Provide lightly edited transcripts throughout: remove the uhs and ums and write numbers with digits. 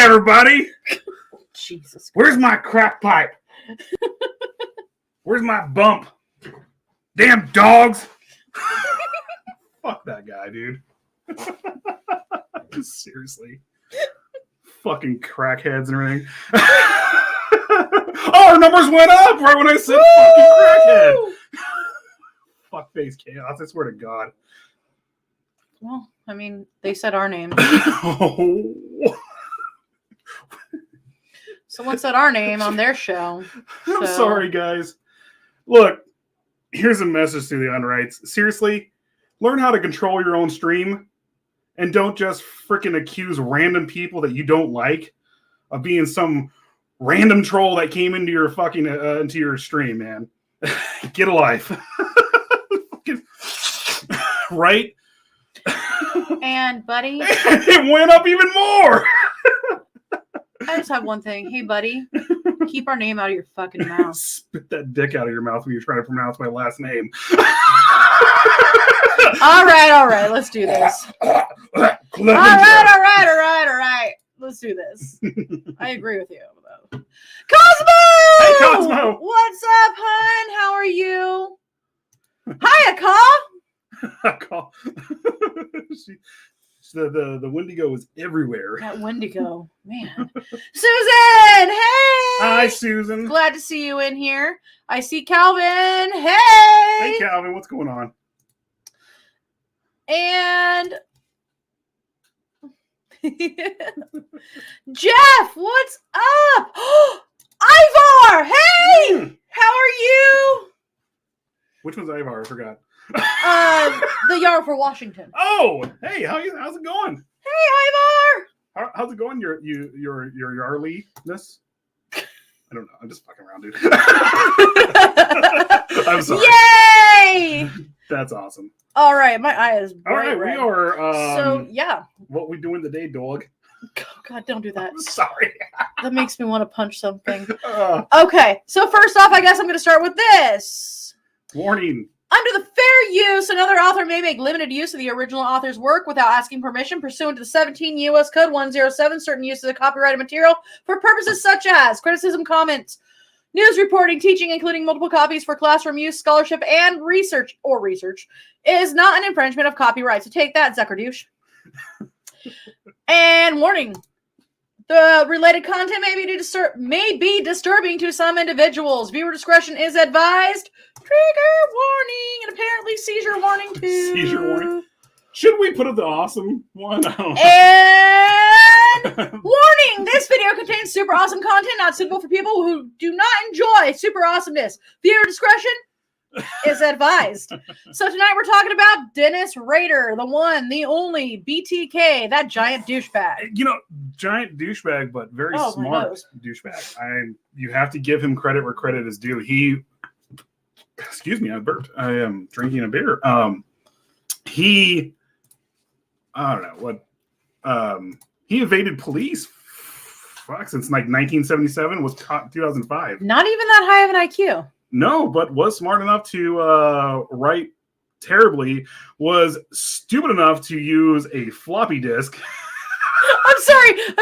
everybody. Jesus. Where's my crack pipe? Where's my bump? Damn dogs. Fuck that guy, dude. Seriously. Fucking crackheads and everything. Oh, our numbers went up right when I said fucking crackhead. Fuckface chaos, I swear to God. Well, I mean, they said our name. Someone said our name on their show. I'm sorry, guys. Look, here's a message to the unrights. Seriously, learn how to control your own stream and don't just freaking accuse random people that you don't like of being some random troll that came into your fucking into your stream, man. Get a life. Right? And, buddy, it went up even more. I just have one thing. Hey, buddy, keep our name out of your fucking mouth. Spit that dick out of your mouth when you're trying to pronounce my last name. All right. Let's do this. All right. Let's do this. I agree with you. Cosmo! Hey, Cosmo! What's up, hon? How are you? Hiya, Call. The Wendigo is everywhere. That Wendigo, man. Susan, hey! Hi, Susan. Glad to see you in here. I see Calvin. Hey! Hey, Calvin, what's going on? And Jeff, what's up? Ivar, hey! How are you? Which one's Ivar? I forgot. The Yard for Washington. Oh, hey, how's it going? Hey, Ivar. How's it going? Your Yarly-ness? I don't know. I'm just fucking around, dude. I'm sorry. Yay! That's awesome. All right, my eye is bright. All right, red. we are. So yeah. What we doing today, dog? Oh, God, don't do that. I'm sorry. That makes me want to punch something. Okay, so first off, I guess I'm going to start with this. Warning. Under the fair use, another author may make limited use of the original author's work without asking permission pursuant to the 17 U.S. Code 107, certain uses of copyrighted material for purposes such as criticism, comments, News reporting, teaching, including multiple copies for classroom use, scholarship, and research, is not an infringement of copyright. So take that, Zuckerdouche. And warning. The related content may be disturbing to some individuals. Viewer discretion is advised. Trigger warning and apparently seizure warning too. Seizure warning. Should we put up the awesome one? And warning! This video contains super awesome content not suitable for people who do not enjoy super awesomeness. Viewer discretion is advised. So tonight we're talking about Dennis Rader, the one, the only BTK, that giant douchebag. You know, giant douchebag, but very smart douchebag. You have to give him credit where credit is due. Excuse me, I burped. I am drinking a beer. I don't know what. He evaded police. Since like 1977, was caught in 2005. Not even that high of an IQ. No, but was smart enough to write terribly. Was stupid enough to use a floppy disk. I'm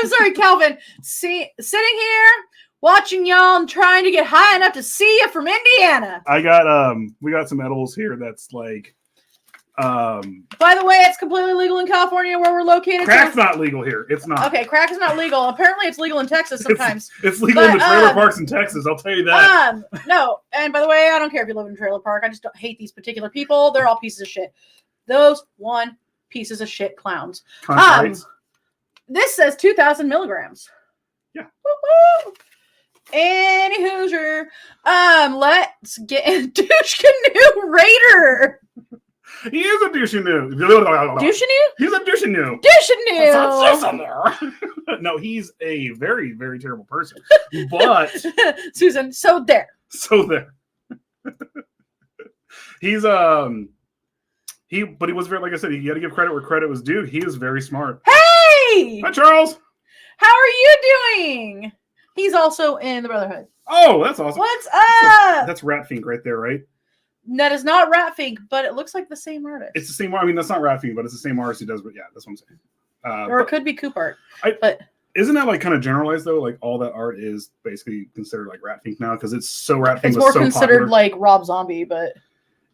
sorry, Calvin. Sitting here watching y'all and trying to get high enough to see you from Indiana. We got some edibles here. That's like. By the way, it's completely legal in California where we're located. Crack's not legal here. It's not. Okay, crack is not legal. Apparently, it's legal in Texas sometimes. It's legal in the trailer parks in Texas. I'll tell you that. No. And by the way, I don't care if you live in a trailer park. I just don't hate these particular people. They're all pieces of shit. Those pieces of shit clowns. This says 2,000 milligrams. Yeah. Woo-hoo. Any Hoosier. Let's get into Douche Canoe Raider. He is a douche-a-noo. Douche-a-noo? He's a douche-a-noo. Douche-a-noo. No, he's a very, very terrible person. But Susan, so there. He's but he was very, like I said, you got to give credit where credit was due. He is very smart. Hey! Hi, Charles. How are you doing? He's also in the Brotherhood. Oh, that's awesome. What's up? That's Ratfink right there, right? That is not Ratfink, but it looks like the same artist. It's the same. I mean, that's not Ratfink, but it's the same artist who does. But yeah, that's what I'm saying. Or it could be Coop art. But isn't that like kind of generalized though? Like all that art is basically considered like Ratfink now because it's so Ratfink. It's more considered like Rob Zombie, but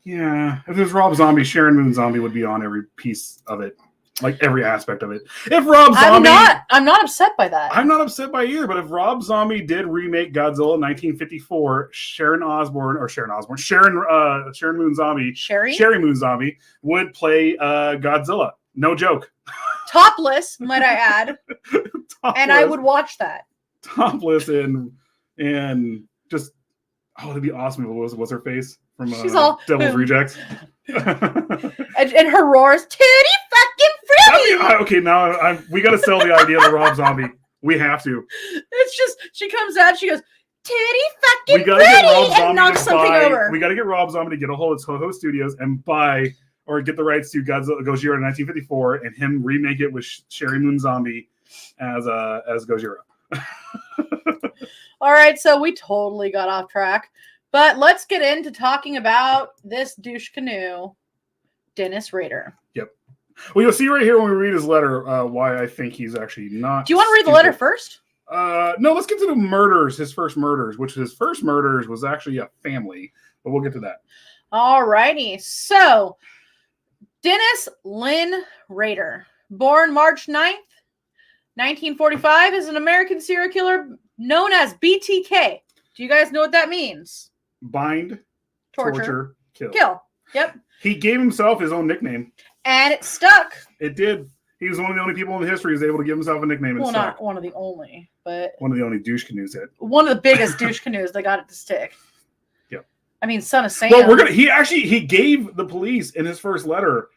yeah, if there's Rob Zombie, Sharon Moon Zombie would be on every piece of it. Like every aspect of it. If Rob Zombie, I'm not upset by that. I'm not upset by either. But if Rob Zombie did remake Godzilla in 1954, Sharon Moon Zombie, Sherry Moon Zombie would play Godzilla. No joke. Topless, might I add. And I would watch that. Topless and just it'd be awesome. What's her face from Devil's Rejects? and her roars, Tootie fucking fruity. Okay, now we got to sell the idea of Rob Zombie. We have to. It's just she comes out, she goes, Tootie fucking fruity, and knocks something over. We got to get Rob Zombie to get a hold of Toho Studios and buy or get the rights to Godzilla Gojira in 1954 and him remake it with Sherry Moon Zombie as Gojira. All right, so we totally got off track. But let's get into talking about this douche canoe, Dennis Rader. Yep. Well, you'll see right here when we read his letter why I think he's actually not. Do you want to read the letter first? No, let's get to the murders, his first murders, which his first murders was actually a family. But we'll get to that. All righty. So, Dennis Lynn Rader, born March 9th, 1945, is an American serial killer known as BTK. Do you guys know what that means? Bind, torture, kill. Yep. He gave himself his own nickname. And it stuck. It did. He was one of the only people in history who was able to give himself a nickname. Well, not one of the only, but... one of the only douche canoes hit. One of the biggest douche canoes that got it to stick. Yep. I mean, Son of Sam. Well, he gave the police in his first letter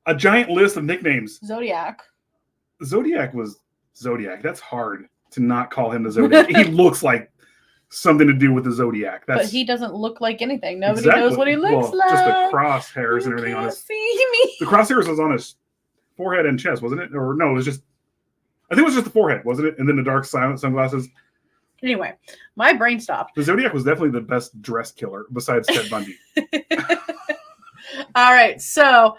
a giant list of nicknames. Zodiac. Zodiac was Zodiac. That's hard to not call him the Zodiac. He looks like something to do with the Zodiac. But he doesn't look like anything. Nobody knows what he looks like. Just the crosshairs and everything on his. See me. The crosshairs was on his forehead and chest, wasn't it? Or no, it was just. I think it was just the forehead, wasn't it? And then the dark silent sunglasses. Anyway, my brain stopped. The Zodiac was definitely the best dressed killer besides Ted Bundy. All right, so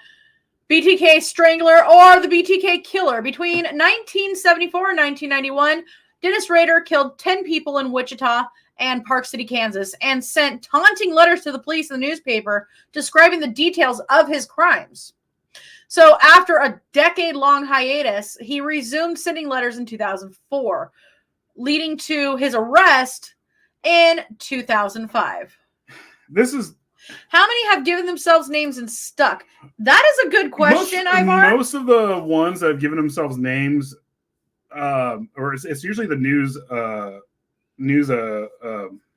BTK Strangler or the BTK Killer. Between 1974 and 1991, Dennis Rader killed 10 people in Wichita and Park City, Kansas, and sent taunting letters to the police and the newspaper describing the details of his crimes. So after a decade-long hiatus, he resumed sending letters in 2004, leading to his arrest in 2005. How many have given themselves names and stuck? That is a good question, Ivar. Most of the ones that have given themselves names, or it's usually the news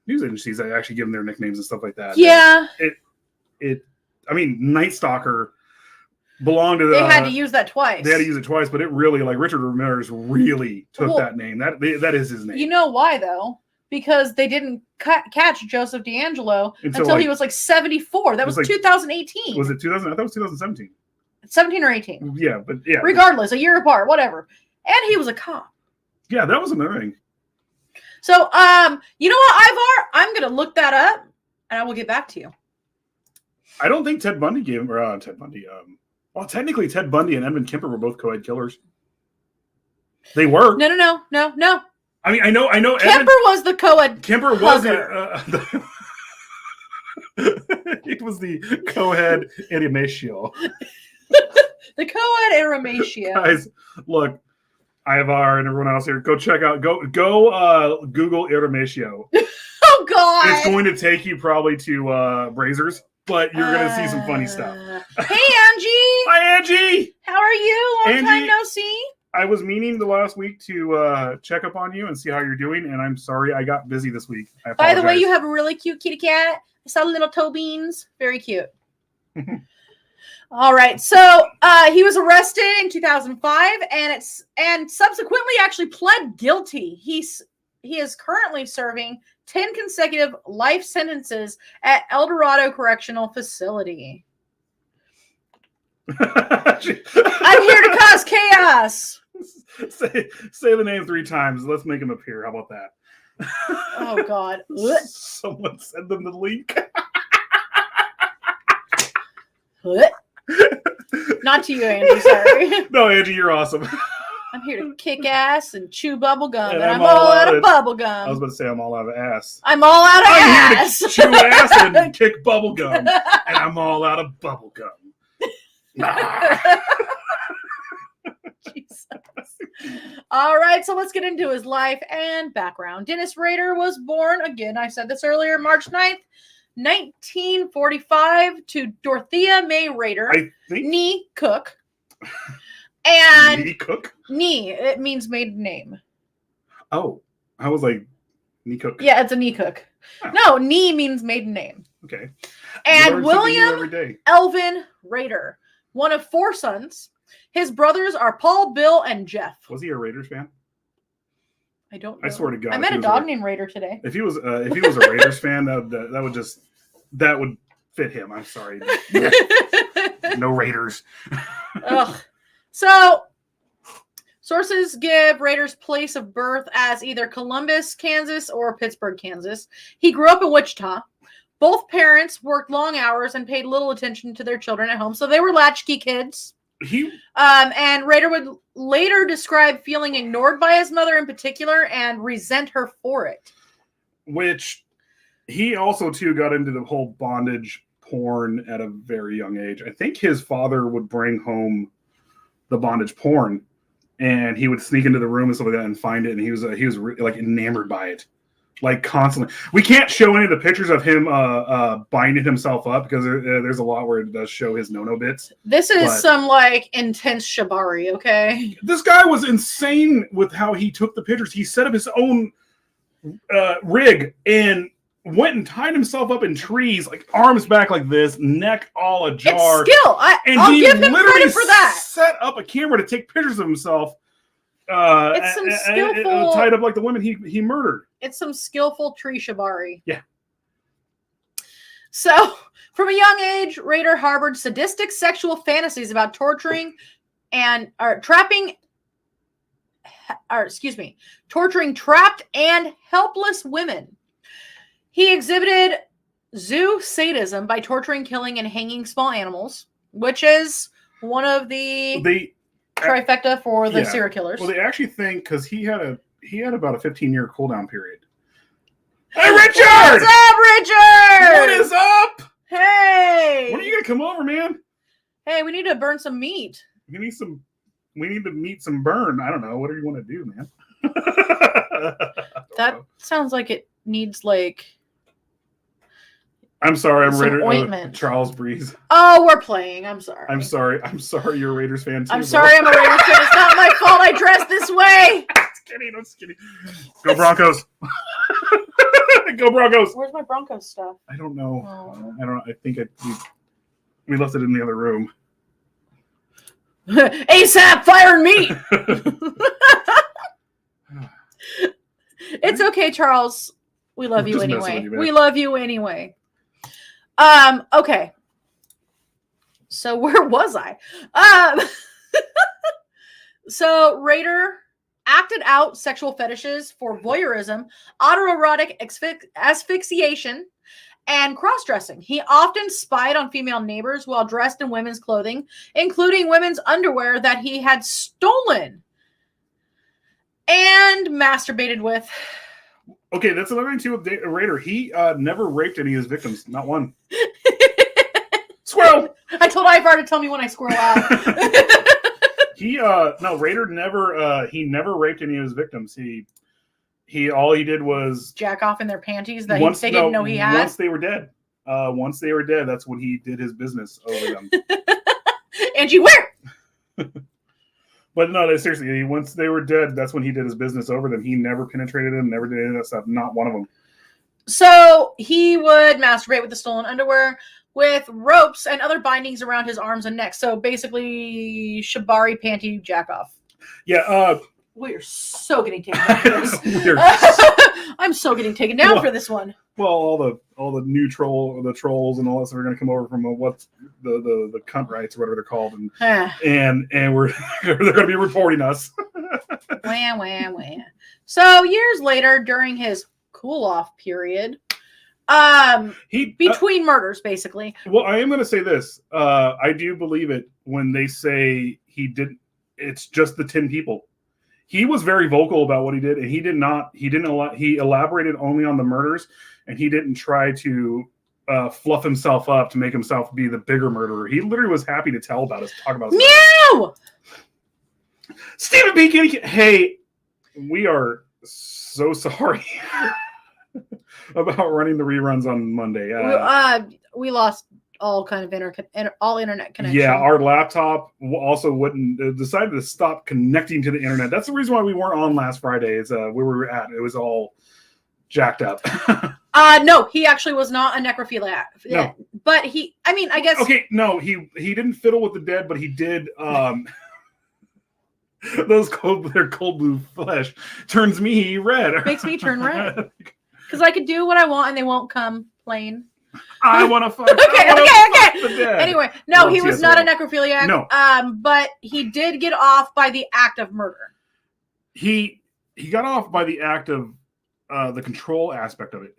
agencies that actually give them their nicknames and stuff like that. Yeah. I mean, Night Stalker belonged to the... They had to use that twice. They had to use it twice, but it really, like, Richard Ramirez really took that name. That is his name. You know why, though? Because they didn't catch Joseph D'Angelo until he was like 74. That was 2018. Was it 2000? I thought it was 2017. 17 or 18. Yeah, but yeah. Regardless, a year apart, whatever. And he was a cop. Yeah, that was another thing. So, you know what, Ivar? I'm going to look that up, and I will get back to you. I don't think Ted Bundy gave him, or Ted Bundy, well, technically Ted Bundy and Edmund Kemper were both co-ed killers. They were. No. I mean, I know. Kemper was the co-ed. Kemper was it was the co-ed Eramatio. The co-ed Eramatio. Guys, look, Ivar and everyone else here, go check out. Go Google Eramatio. Oh God! It's going to take you probably to Brazers, but you're going to see some funny stuff. Hey, Angie. Hi, Angie. How are you? Long time no see. I was meaning the last week to check up on you and see how you're doing, and I'm sorry I got busy this week. By the way, you have a really cute kitty cat. I saw little toe beans. Very cute. All right. So he was arrested in 2005 and subsequently actually pled guilty. He is currently serving 10 consecutive life sentences at El Dorado Correctional Facility. I'm here to cause chaos. Say the name 3 times. Let's make him appear. How about that? Oh God! Someone send them the link. Not to you, Angie. Sorry. No, Angie, you're awesome. I'm here to kick ass and chew bubble gum, and I'm all out of bubble gum. I was about to say I'm all out of ass. I'm all out of ass. Here to chew ass and kick bubble gum, and I'm all out of bubble gum. Nah. Jesus. All right, so let's get into his life and background. Dennis Rader was born, again, I said this earlier, March 9th, 1945, to Dorothea May Rader, nee Cook. And Nee Cook? Nee, it means maiden name. Oh, I was like, Nee Cook. Yeah, it's a Nee Cook. Oh. No, Nee means maiden name. Okay. And William Elvin Rader, one of 4 sons. His brothers are Paul, Bill, and Jeff. Was he a Raiders fan? I don't know. I swear to God. I met a dog named Raider today. If he was a Raiders fan, that would fit him. I'm sorry. No Raiders. Ugh. So, sources give Rader's place of birth as either Columbus, Kansas, or Pittsburgh, Kansas. He grew up in Wichita. Both parents worked long hours and paid little attention to their children at home, so they were latchkey kids. And Rader would later describe feeling ignored by his mother in particular and resent her for it. Which he also, too, got into the whole bondage porn at a very young age. I think his father would bring home the bondage porn, and he would sneak into the room and stuff like that and find it, and he was like enamored by it, like constantly. We can't show any of the pictures of him binding himself up because there's a lot where it does show his no bits. This is some like intense shibari, okay? This guy was insane with how he took the pictures. He set up his own rig and went and tied himself up in trees, like arms back like this, neck all ajar. It's skill. I'll give him credit for that. Set up a camera to take pictures of himself. It's some skillful tied up like the women he murdered. It's some skillful tree shibari. Yeah. So, from a young age, Rader harbored sadistic sexual fantasies about torturing trapped and helpless women. He exhibited zoo sadism by torturing, killing, and hanging small animals, which is one of the trifecta for the serial killers. Well, they actually think, because he had he had about a 15-year cooldown period. Hey, Richard! What's up, Richard? What is up? Hey! When are you gonna come over, man? Hey, we need to burn some meat. We need to meet some burn. I don't know. What do you want to do, man? That sounds like it needs like. I'm sorry. I'm some Raider. ointment. Charles Breeze. Oh, we're playing. I'm sorry. I'm sorry. I'm sorry. You're a Raiders fan too. I'm sorry. I'm a Raiders fan. It's not my fault. I dressed this way. I'm just kidding. Go Broncos. Go Broncos. Where's my Broncos stuff? I don't know. Oh. I don't know. I think we left it in the other room. ASAP, fire meat. It's okay, Charles. We love you anyway. We love you anyway. Okay. So where was I? So Rader acted out sexual fetishes for voyeurism, autoerotic asphyxiation, and cross-dressing. He often spied on female neighbors while dressed in women's clothing, including women's underwear that he had stolen and masturbated with. Okay, that's another thing too with Rader. He never raped any of his victims. Not one. Squirrel! I told Ivar to tell me when I squirrel out. Rader never raped any of his victims. All he did was jack off in their panties that they didn't know he had. Once they were dead. That's when he did his business over them. And you where? But no, seriously, once they were dead, that's when he did his business over them. He never penetrated them, never did any of that stuff. Not one of them. So he would masturbate with the stolen underwear with ropes and other bindings around his arms and neck. So basically, shibari panty jack off. Yeah. We are so getting taken down for this. I'm so getting taken down for this one. Well, all the new trolls and all that stuff are going to come over from what's the cunt rights or whatever they're called, and we're they're going to be reporting us. Wah, wah, wah. So years later, during his cool off period, between murders, basically. Well, I am going to say this. I do believe it when they say he didn't. It's just the 10 people. He was very vocal about what he did, and he elaborated only on the murders, and he didn't try to fluff himself up to make himself be the bigger murderer. He literally was happy to talk about his Meow! Stephen B. Hey, we are so sorry about running the reruns on Monday. We lost all kind of internet connection. Yeah, our laptop also decided to stop connecting to the internet. That's the reason why we weren't on last Friday. Is where we were at. It was all jacked up. No, he actually was not a necrophiliac. No. But I guess. Okay, no, he didn't fiddle with the dead, but he did. Their cold blue flesh turns me red. Makes me turn red. Because I could do what I want and they won't come plain. I want to fuck. Okay. Anyway, no, he was not a necrophiliac. No. But he did get off by the act of murder. He got off by the act of the control aspect of it.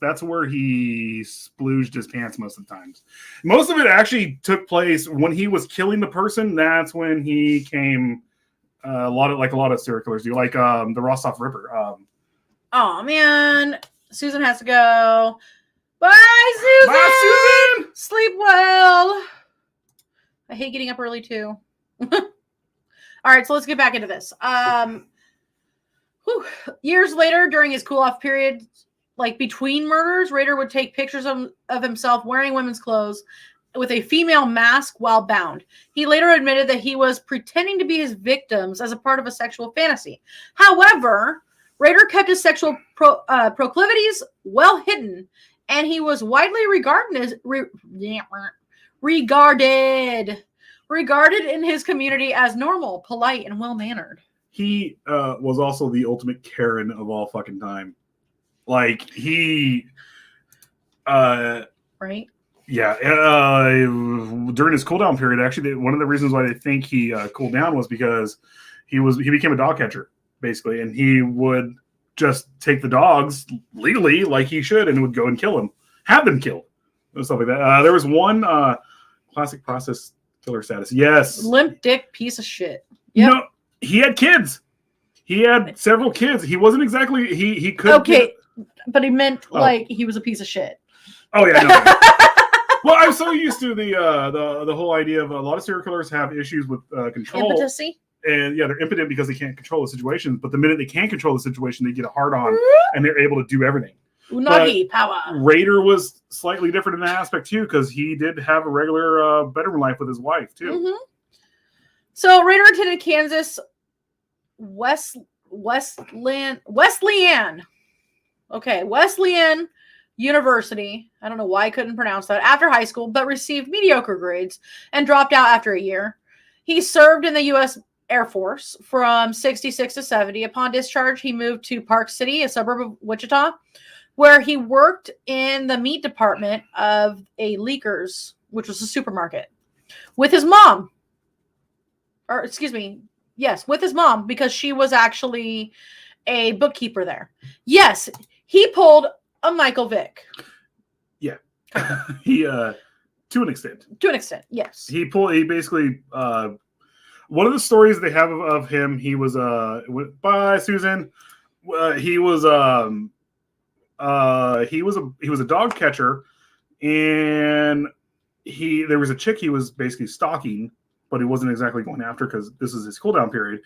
That's where he splooged his pants most of the times. Most of it actually took place when he was killing the person. That's when he came. A lot of serial killers do, like the Rostov Ripper. Oh man, Susan has to go. Bye, Susan. Bye, Susan. Sleep well. I hate getting up early too. All right, so let's get back into this. Years later, during his cool-off period, like between murders, Rader would take pictures of himself wearing women's clothes with a female mask while bound. He later admitted that he was pretending to be his victims as a part of a sexual fantasy. However, Rader kept his sexual proclivities well hidden, and he was widely regarded in his community as normal, polite, and well-mannered. He was also the ultimate Karen of all fucking time. Like, right? Yeah. During his cooldown period, actually, one of the reasons why they think he cooled down was because he became a dog catcher, basically, and he would just take the dogs legally, like he should, and would go and kill them, have them killed, and stuff like that. There was one classic process killer status. Yes, limp dick piece of shit. Yep. No, he had kids. He had several kids. He wasn't exactly he could. Okay, but he meant like he was a piece of shit. Oh yeah. No. Well, I'm so used to the whole idea of a lot of serial killers have issues with control. Impotency. And yeah, they're impotent because they can't control the situation. But the minute they can control the situation, they get a hard on and they're able to do everything. Unagi power. Rader was slightly different in that aspect too, because he did have a regular bedroom life with his wife too. Mm-hmm. So Rader attended Kansas Wesleyan. Okay, Wesleyan University. I don't know why I couldn't pronounce that. After high school, but received mediocre grades and dropped out after a year. He served in the U.S. Air Force from 66 to 70. Upon discharge, he moved to Park City, a suburb of Wichita, where he worked in the meat department of a Leakers, which was a supermarket, with his mom. Or, excuse me, yes, with his mom, because she was actually a bookkeeper there. Yes, he pulled a Michael Vick. Yeah. He, to an extent. To an extent, yes. He basically, one of the stories they have of him, he was, bye, Susan. He was a dog catcher, and there was a chick he was basically stalking, but he wasn't exactly going after because this is his cool down period.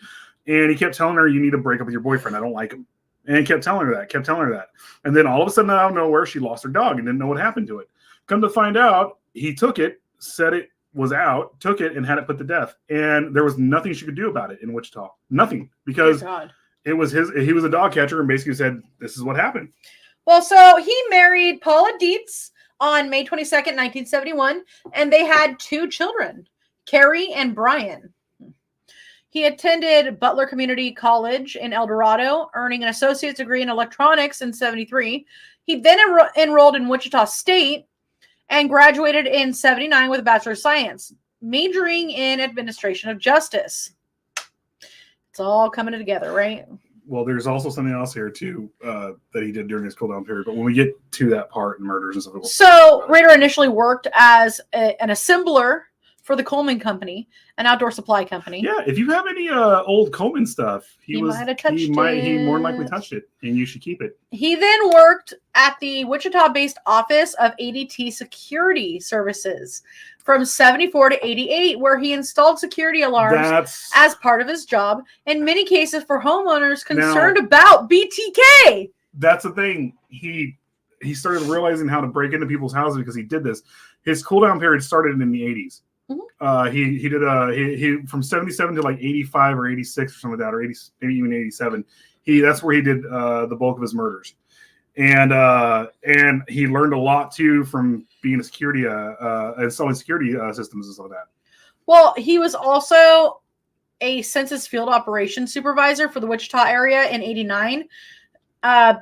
And he kept telling her, "You need to break up with your boyfriend. I don't like him." And kept telling her that. And then all of a sudden, out of nowhere, she lost her dog and didn't know what happened to it. Come to find out, he took it, said it was out, took it, and had it put to death. And there was nothing she could do about it in Wichita. Nothing. Because he was a dog catcher and basically said, this is what happened. Well, so he married Paula Dietz on May 22nd, 1971, and they had 2 children, Carrie and Brian. He attended Butler Community College in El Dorado, earning an associate's degree in electronics in 73. He then enrolled in Wichita State and graduated in 79 with a Bachelor of Science, majoring in administration of justice. It's all coming together, right? Well, there's also something else here, too, that he did during his cool down period. But when we get to that part and murders and stuff. So Rader initially worked as an assembler for the Coleman Company, an outdoor supply company. Yeah, if you have any old Coleman stuff, he more than likely touched it, and you should keep it. He then worked at the Wichita-based office of ADT Security Services from 74 to 88, where he installed security alarms as part of his job, in many cases for homeowners concerned about BTK. That's the thing. He started realizing how to break into people's houses because he did this. His cool down period started in the 80s. Mm-hmm. He did he from 77 to like 85 or 86 or something like that, or 80, maybe even 87. That's where he did the bulk of his murders, and he learned a lot too from being a security installing security systems and stuff like that. Well, he was also a census field operations supervisor for the Wichita area in 89.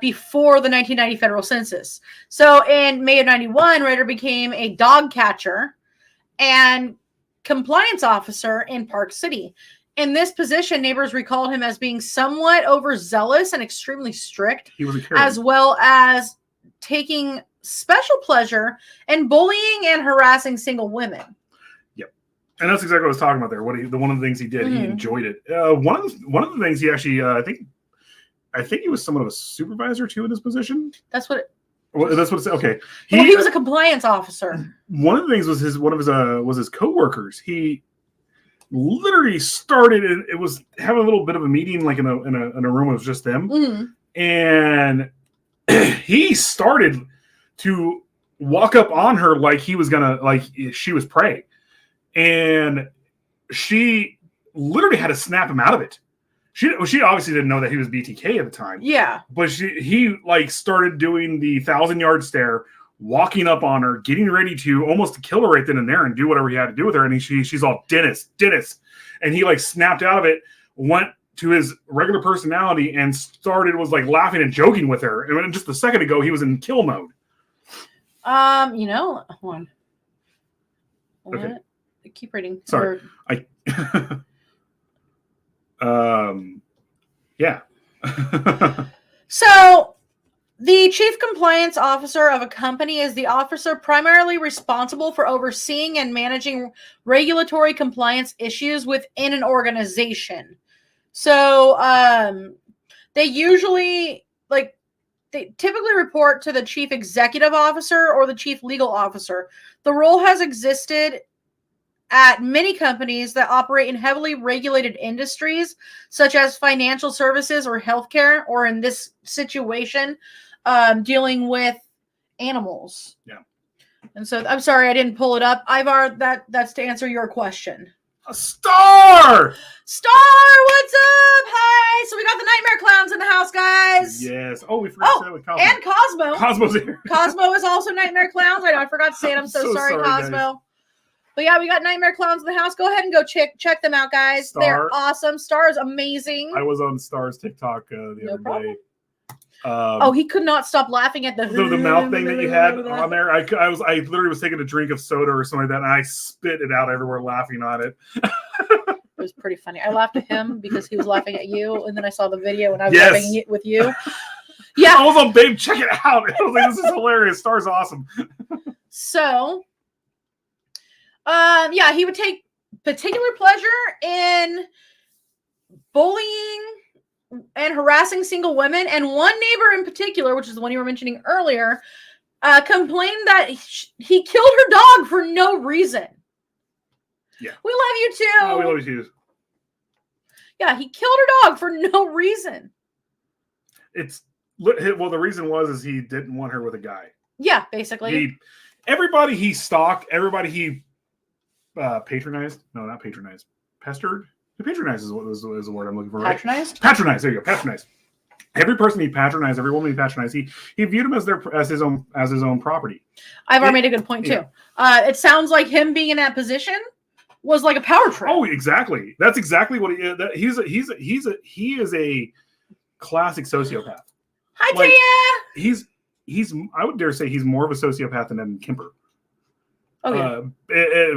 Before the 1990 federal census. So in May of 91, Rader became a dog catcher and compliance officer in Park City. In this position, neighbors recalled him as being somewhat overzealous and extremely strict. He was a Karen. As well as taking special pleasure in bullying and harassing single women. Yep. And that's exactly what I was talking about there. One of the things he did, he enjoyed it. One of the things he actually, I think he was somewhat of a supervisor too in his position. That's what it's okay. He was a compliance officer. One of the things was his coworkers. He literally started. It was having a little bit of a meeting, like in a room. It was just them, and he started to walk up on her like he was gonna, like she was prey, and she literally had to snap him out of it. She obviously didn't know that he was BTK at the time. Yeah. But he started doing the 1,000-yard stare, walking up on her, getting ready to almost kill her right then and there and do whatever he had to do with her. And she's all, Dennis. And he snapped out of it, went to his regular personality and was laughing and joking with her. And just a second ago, he was in kill mode. Hold on. Okay. Keep reading. Sorry. Yeah. So the chief compliance officer of a company is the officer primarily responsible for overseeing and managing regulatory compliance issues within an organization. So they usually they typically report to the chief executive officer or the chief legal officer. The role has existed at many companies that operate in heavily regulated industries, such as financial services or healthcare, or in this situation, dealing with animals. Yeah. And so I'm sorry I didn't pull it up. Ivar, that's to answer your question. A star! Star, what's up? Hi. So we got the Nightmare Clowns in the house, guys. Yes. Oh, we forgot to say with Cosmo. And Cosmo. Cosmo's here. Cosmo is also Nightmare Clowns. I know, I forgot to say it. I'm so sorry, Cosmo. Guys. But yeah, we got Nightmare Clowns in the house. Go ahead and go check them out, guys. Star. They're awesome. Star is amazing. I was on Star's TikTok the other day. He could not stop laughing at the mouth thing that you had on there. I literally was taking a drink of soda or something like that, and I spit it out everywhere laughing on it. It was pretty funny. I laughed at him because he was laughing at you, and then I saw the video and I was laughing with you. Yeah, I was like, babe, check it out. I was like, this is hilarious. Star's awesome. So, he would take particular pleasure in bullying and harassing single women. And one neighbor in particular, which is the one you were mentioning earlier, complained that he killed her dog for no reason. Yeah. We love you too. Oh, we love you too. Yeah, he killed her dog for no reason. The reason was he didn't want her with a guy. Yeah, basically. Everybody he stalked, everybody he patronized. No, not patronized. Pestered. Patronized is the word I'm looking for. Right? Patronized? Patronized. There you go. Patronized. Every person he patronized, every woman he patronized, he viewed him as his own property. Ivar made a good point too. It sounds like him being in that position was like a power trip. Oh, exactly. That's exactly what he is. He is a classic sociopath. Hi, Tia. He's I would dare say he's more of a sociopath than Evan Kemper. Oh yeah.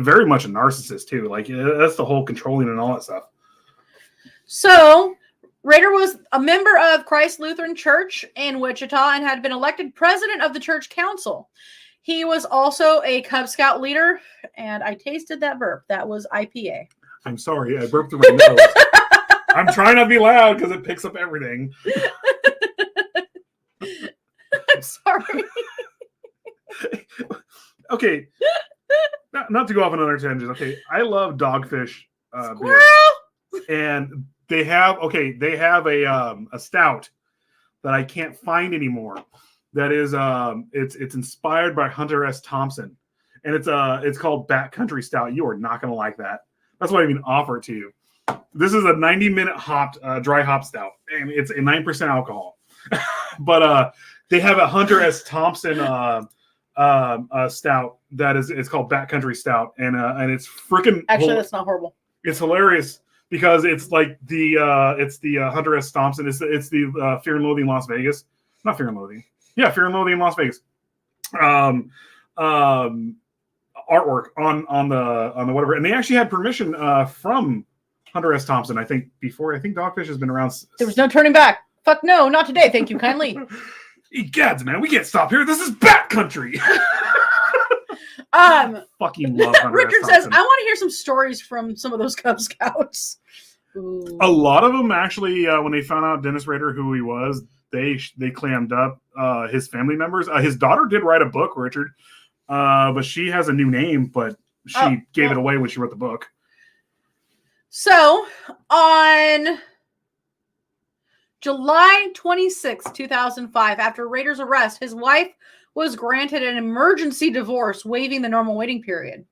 Very much a narcissist too. Like that's the whole controlling and all that stuff. So Rader was a member of Christ Lutheran Church in Wichita and had been elected president of the church council. He was also a Cub Scout leader, and I tasted that burp. That was IPA. I'm sorry, I burped through my nose. I'm trying not to be loud because it picks up everything. I'm sorry. Okay, not to go off on another tangent. Okay, I love Dogfish beer, and they have a stout that I can't find anymore. That is it's inspired by Hunter S. Thompson, and it's called Backcountry Stout. You are not gonna like that. That's why I even offer it to you. This is a 90-minute hopped dry hop stout, and it's a 9% alcohol. But they have a Hunter S. Thompson stout that it's called Backcountry Stout, and it's freaking that's not horrible. It's hilarious because it's like the Hunter S. Thompson. It's the Fear and Loathing Las Vegas, not Fear and Loathing. Yeah, Fear and Loathing Las Vegas. Artwork on the whatever, and they actually had permission from Hunter S. Thompson. I think Dogfish has been around. There was no turning back. Fuck no, not today. Thank you kindly. Egads, man, we can't stop here. This is Backcountry. Fucking love Hunter Richard S. says, Thompson. I want to hear some stories from some of those Cub Scouts. Ooh. A lot of them actually, when they found out Dennis Rader who he was, they clammed up. His family members. His daughter did write a book, Richard, but she has a new name, but she gave it away when she wrote the book. So on July 26, 2005, after Rader's arrest, his wife was granted an emergency divorce, waiving the normal waiting period.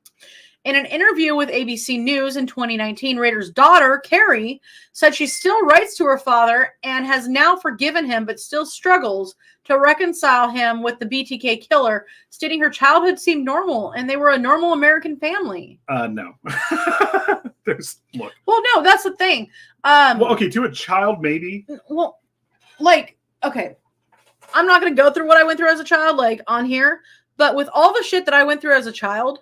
In an interview with ABC News in 2019, Rader's daughter, Carrie, said she still writes to her father and has now forgiven him, but still struggles to reconcile him with the BTK killer, stating her childhood seemed normal and they were a normal American family. No. Look. Well, no, that's the thing. To a child, maybe. Well, okay. I'm not going to go through what I went through as a child, on here, but with all the shit that I went through as a child,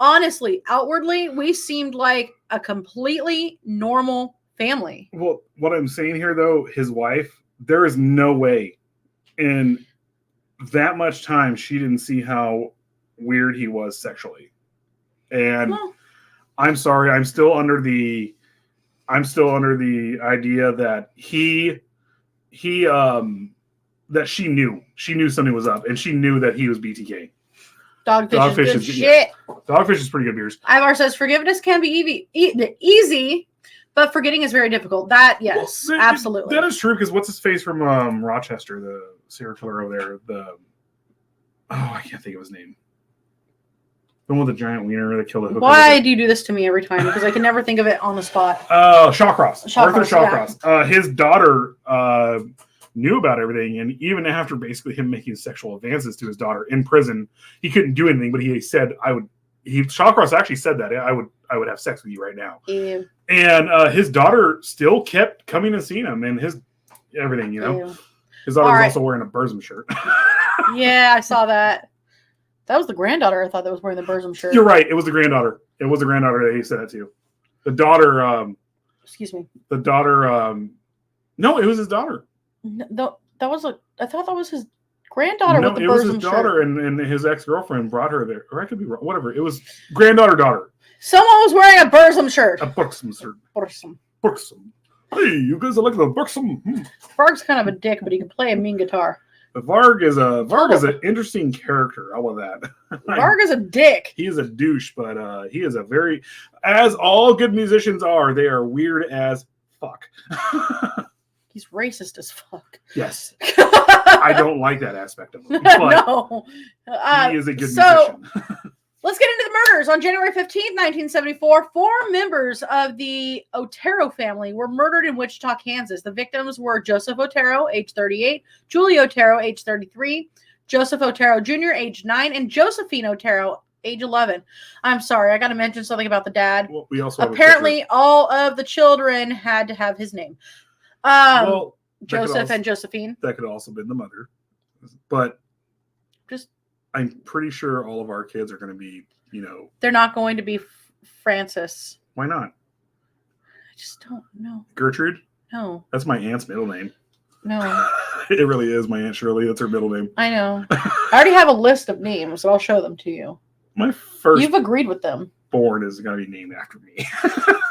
honestly, outwardly, we seemed like a completely normal family. Well, what I'm saying here, though, his wife, there is no way in that much time she didn't see how weird he was sexually. And I'm sorry, I'm still under the I'm still under the idea that that she knew something was up, and she knew that he was BTK. Dogfish is good shit. Yeah. Dogfish is pretty good beers. Ivar says forgiveness can be easy, but forgetting is very difficult. That yes, well, absolutely. That is true because what's his face from Rochester, the serial killer over there, I can't think of his name. The one with the giant wiener that killed a hooker. Why do you do this to me every time? Because I can never think of it on the spot. Shawcross. Arthur Shawcross. Yeah. His daughter knew about everything, and even after basically him making sexual advances to his daughter in prison, he couldn't do anything. But he said, Shawcross actually said that I would have sex with you right now. Ew. And his daughter still kept coming and seeing him, and his everything. Ew. His daughter was also wearing a Burzum shirt. Yeah, I saw that. That was the granddaughter. I thought that was wearing the Burzum shirt. You're right. It was the granddaughter. It was the granddaughter that he said that to. The daughter. Excuse me. The daughter. No, it was his daughter. No, I thought that was his granddaughter with the Burzum shirt. No, it was his daughter, and his ex-girlfriend brought her there. Or I could be wrong. Whatever. It was daughter. Someone was wearing a Burzum shirt. A Burzum shirt. Burzum. Hey, you guys are like the Burzum. Varg's kind of a dick, but he can play a mean guitar. Varg is an interesting character. How about that? Varg is a dick. He is a douche, but he is a very, as all good musicians are, they are weird as fuck. He's racist as fuck. Yes. I don't like that aspect of him. But no. he is a good musician. Let's get into the murders. On January 15th, 1974, 4 members of the Otero family were murdered in Wichita, Kansas. The victims were Joseph Otero, age 38, Julie Otero, age 33, Joseph Otero Jr., age 9, and Josephine Otero, age 11. I'm sorry, I got to mention something about the dad. Well, we also apparently all of the children had to have his name. Joseph and Josephine. That could also been the mother. But just I'm pretty sure all of our kids are going to be, they're not going to be Francis. Why not? I just don't know. Gertrude? No. That's my aunt's middle name. No. It really is my Aunt Shirley. That's her middle name. I know. I already have a list of names, so I'll show them to you. My first You've agreed with them. Born is going to be named after me.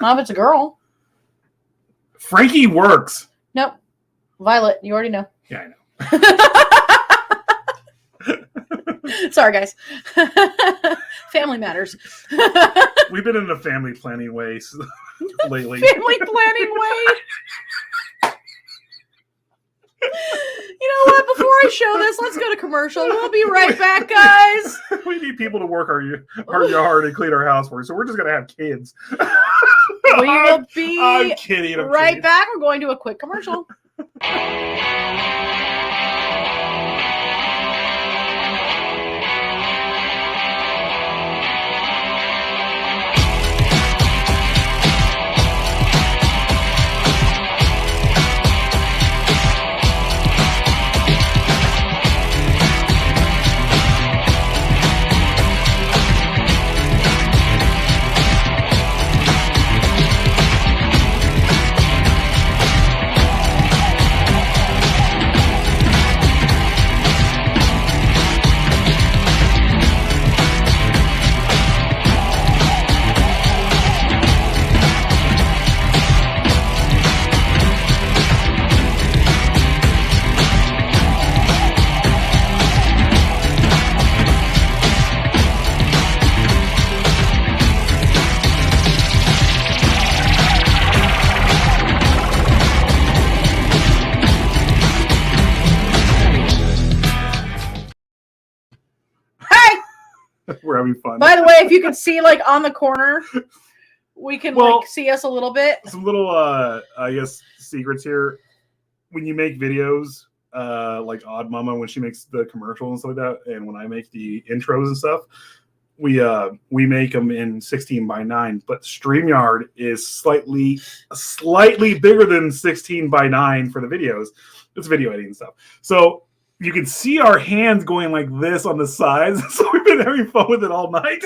Not if it's a girl. Frankie works. Nope. Violet, you already know. Yeah, I know. Sorry, guys. Family matters. We've been in a family planning way lately. Family planning way? You know what? Before I show this, let's go to commercial. We'll be right back, guys. We need people to work our yard and clean our house for us, so we're just going to have kids. We will be I'm kidding. right back. We're going to a quick commercial. We're having fun. By the way, if you can see on the corner, we can see us a little bit. Some little I guess secrets here. When you make videos, like Odd Mama when she makes the commercials and stuff like that, and when I make the intros and stuff, we make them in 16:9, but StreamYard is slightly bigger than 16:9 for the videos. It's video editing stuff. So you can see our hands going like this on the sides. So we've been having fun with it all night.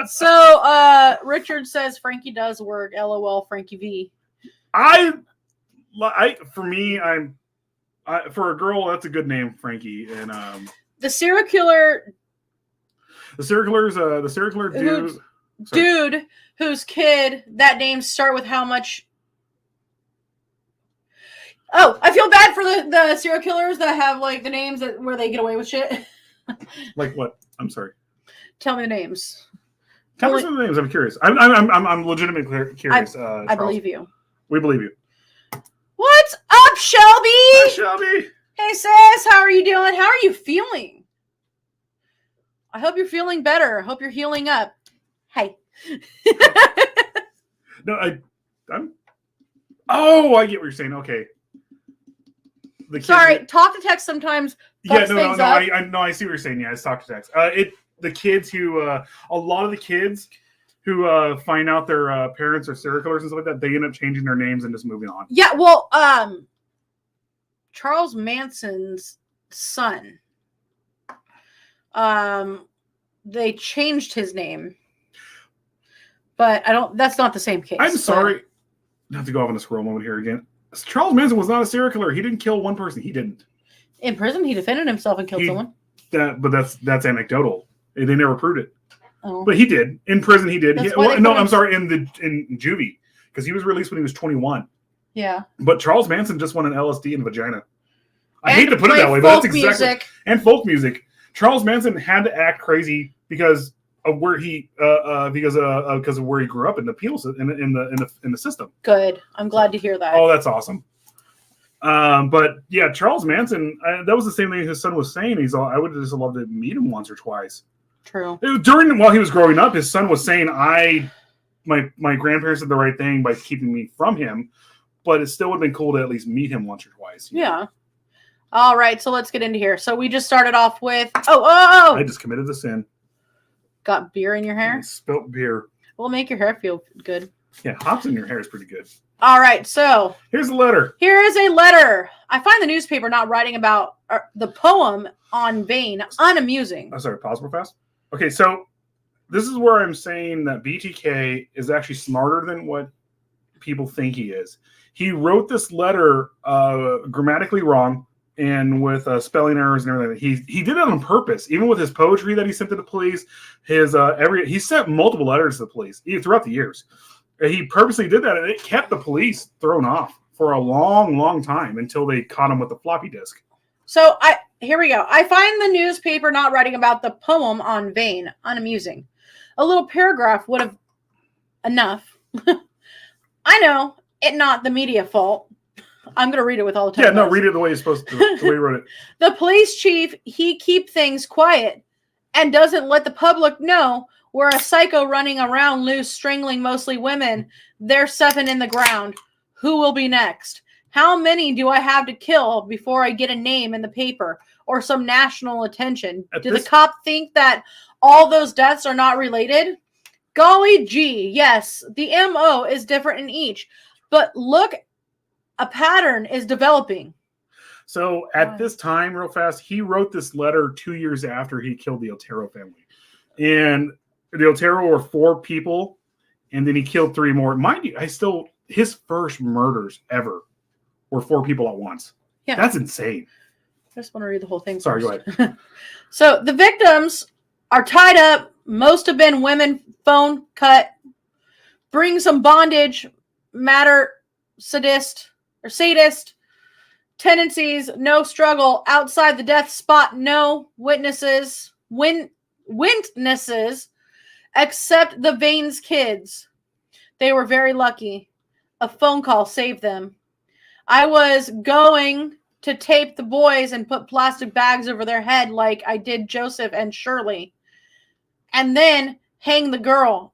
So Richard says Frankie does work. LOL, Frankie V. For a girl, that's a good name, Frankie. And the serial killer. The serial killer dude. Sorry. dude whose kid that names start with how much. Oh, I feel bad for the serial killers that have like the names where they get away with shit. Like what? I'm sorry. Tell me the names. Tell me some of the names. I'm curious. I'm legitimately curious. I believe you. We believe you. What's up, Shelby? Hi, Shelby. Hey, sis. How are you doing? How are you feeling? I hope you're feeling better. I hope you're healing up. Hey. No, I'm. Oh, I get what you're saying. Okay. Sorry, talk to text sometimes. Yeah, no. I see what you're saying. Yeah, it's talk to text. The kids who, a lot of the kids who find out their parents are serial killers and stuff like that, they end up changing their names and just moving on. Yeah, well, Charles Manson's son, they changed his name, but that's not the same case. I'm sorry. Not to go off on a squirrel moment here again. Charles Manson was not a serial killer. He didn't kill one person. He didn't. In prison, he defended himself and killed someone. But that's anecdotal. They never proved it. Oh. But he did. In prison, he did. I'm sorry, in juvie, because he was released when he was 21. Yeah. But Charles Manson just won an LSD in vagina. I hate to put it that way, but that's exactly. And folk music. Charles Manson had to act crazy because of where he because of where he grew up in the penal in the system. Good. I'm glad to hear that. Oh, that's awesome. But yeah, Charles Manson. That was the same thing his son was saying. He's all, I would just love to meet him once or twice. True. While he was growing up, his son was saying, my grandparents did the right thing by keeping me from him, but it still would have been cool to at least meet him once or twice. Yeah. All right, so let's get into here. So we just started off with I just committed the sin. Got beer in your hair? I spilt beer. Will make your hair feel good. Yeah, hops in your hair is pretty good. All right, so here's a letter. Here is a letter. I find the newspaper not writing about the poem on Vane unamusing. I'm sorry, pause real fast. Okay, so this is where I'm saying that BTK is actually smarter than what people think he is. He wrote this letter grammatically wrong and with spelling errors and everything. He did it on purpose. Even with his poetry that he sent to the police, he sent multiple letters to the police throughout the years. He purposely did that, and it kept the police thrown off for a long, long time until they caught him with the floppy disk. So here we go. I find the newspaper not writing about the poem on Vane unamusing. A little paragraph would have enough. I know it not the media fault. I'm going to read it with all the time. Yeah, no, read it the way you're supposed to. The way you wrote it. The police chief, he keep things quiet and doesn't let the public know we're a psycho running around loose, strangling mostly women. They're 7 in the ground. Who will be next? How many do I have to kill before I get a name in the paper or some national attention? Do the cop think that all those deaths are not related? Golly gee, yes, the MO is different in each. But look, a pattern is developing. So at this time, real fast, he wrote this letter 2 years after he killed the Otero family. And the Otero were 4 people, and then he killed 3 more. Mind you, his first murders ever were 4 people at once. Yeah. That's insane. I just want to read the whole thing. Sorry, go ahead. So the victims are tied up. Most have been women, phone cut, bring some bondage, matter, sadist tendencies, no struggle, outside the death spot, no witnesses, witnesses, except the Vane's kids. They were very lucky. A phone call saved them. I was going to tape the boys and put plastic bags over their head like I did Joseph and Shirley. And then hang the girl.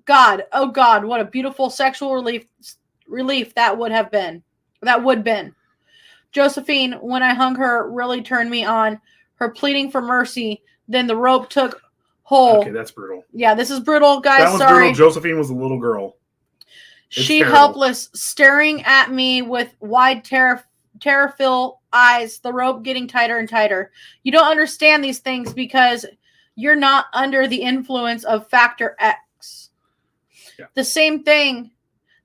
God, oh God, what a beautiful sexual relief that would have been. That would been. Josephine, when I hung her, really turned me on. Her pleading for mercy. Then the rope took hold. Okay, that's brutal. Yeah, this is brutal, guys. That was sorry. Brutal. Josephine was a little girl. She helpless, staring at me with wide terror-filled eyes, the rope getting tighter and tighter. You don't understand these things because you're not under the influence of Factor X. Yeah. The same thing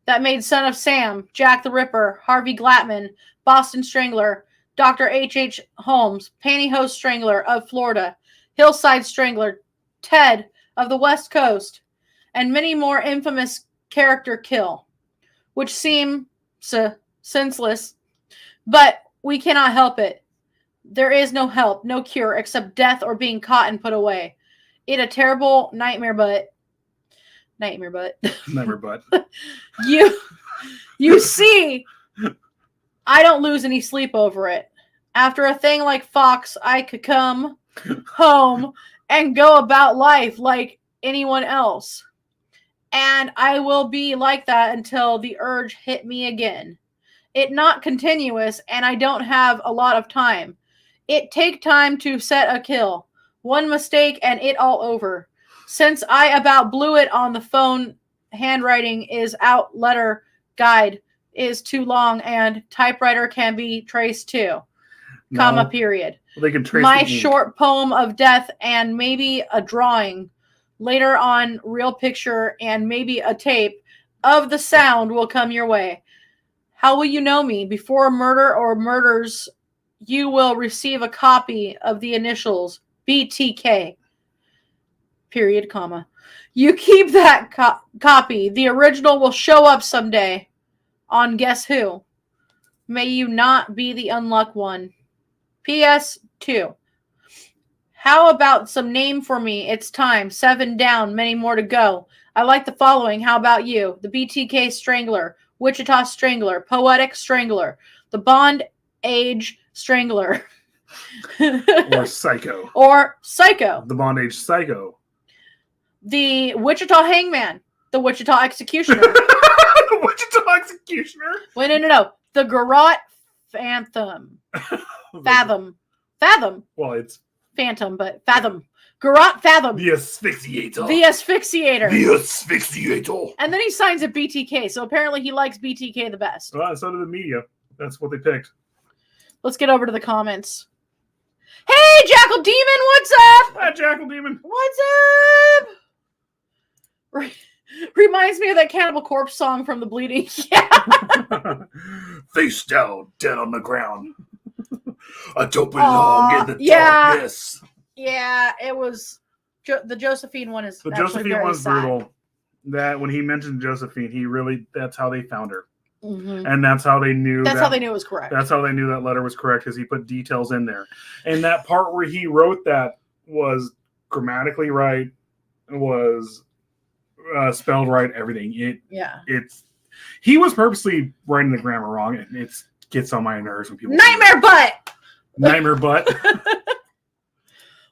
that made Son of Sam, Jack the Ripper, Harvey Glattman, Boston Strangler, Dr. H.H. Holmes, Pantyhose Strangler of Florida, Hillside Strangler, Ted of the West Coast. and many more infamous character kill, which seem senseless, but we cannot help it. There is no help, no cure, except death or being caught and put away. It a terrible nightmare, but Nightmare butt. You see, I don't lose any sleep over it. After a thing like Fox, I could come home and go about life like anyone else. And I will be like that until the urge hit me again. It not continuous, and I don't have a lot of time. It take time to set a kill. One mistake and it all over. Since I about blew it on the phone, handwriting is out, letter guide is too long, and typewriter can be traced too. No. Comma, period. Well, they can trace my short poem of death and maybe a drawing. Later on, real picture and maybe a tape of the sound will come your way. How will you know me? Before murder or murders, you will receive a copy of the initials BTK. Period, comma. You keep that copy. The original will show up someday on Guess Who. May you not be the unluck one. P.S. 2. How about some name for me? It's time. 7 down, many more to go. I like the following. How about you? The BTK Strangler, Wichita Strangler, Poetic Strangler, the Bond Age Strangler. Or Psycho. Or Psycho. The Bond Age Psycho. The Wichita Hangman, the Wichita Executioner. The Wichita Executioner? Wait, no. The Garrote Phantom. Fathom. Well, it's Phantom, but Fathom. Garrote Fathom. The Asphyxiator. The Asphyxiator. The Asphyxiator. And then he signs a BTK, so apparently he likes BTK the best. Well, so did the media. That's what they picked. Let's get over to the comments. Hey, Jackal Demon, what's up? Hi, Jackal Demon. What's up? Reminds me of that Cannibal Corpse song from The Bleeding. Yeah. Face down, dead on the ground. I don't belong in the darkness. Yeah, it was. The Josephine one is. The Josephine one's brutal. That when he mentioned Josephine, that's how they found her. Mm-hmm. And that's how they knew. That's how they knew it was correct. That's how they knew that letter was correct, because he put details in there. And that part where he wrote that was grammatically right, was spelled right, everything. He was purposely writing the grammar wrong, and it gets on my nerves when people. Nightmare butt.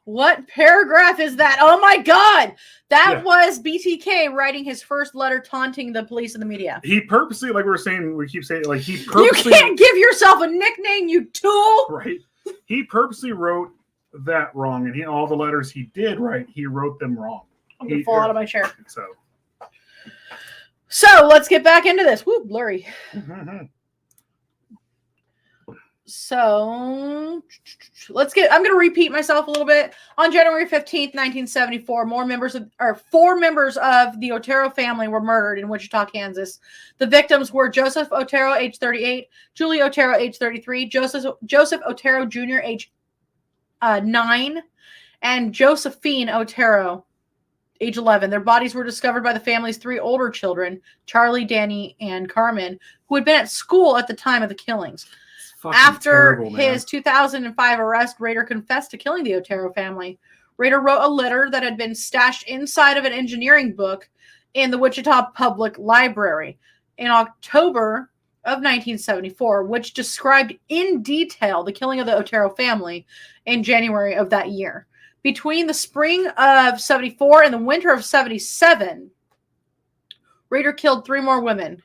What paragraph is that? Oh my God. That was BTK writing his first letter taunting the police and the media. He purposely, like we keep saying, like he purposely. You can't give yourself a nickname, you tool. Right. He purposely wrote that wrong, and all the letters he did right, he wrote them wrong. I'm going to fall out of my chair. So let's get back into this. Woo, blurry. Mm-hmm. So I'm going to repeat myself a little bit. On January 15th, 1974, four members of the Otero family were murdered in Wichita, Kansas. The victims were Joseph Otero, age 38, Julie Otero, age 33, Joseph Otero Jr., age 9, and Josephine Otero, age 11. Their bodies were discovered by the family's 3 older children, Charlie, Danny, and Carmen, who had been at school at the time of the killings. After his 2005 arrest, Rader confessed to killing the Otero family. Rader wrote a letter that had been stashed inside of an engineering book in the Wichita Public Library in October of 1974, which described in detail the killing of the Otero family in January of that year. Between the spring of 74 and the winter of 77, Rader killed 3 more women.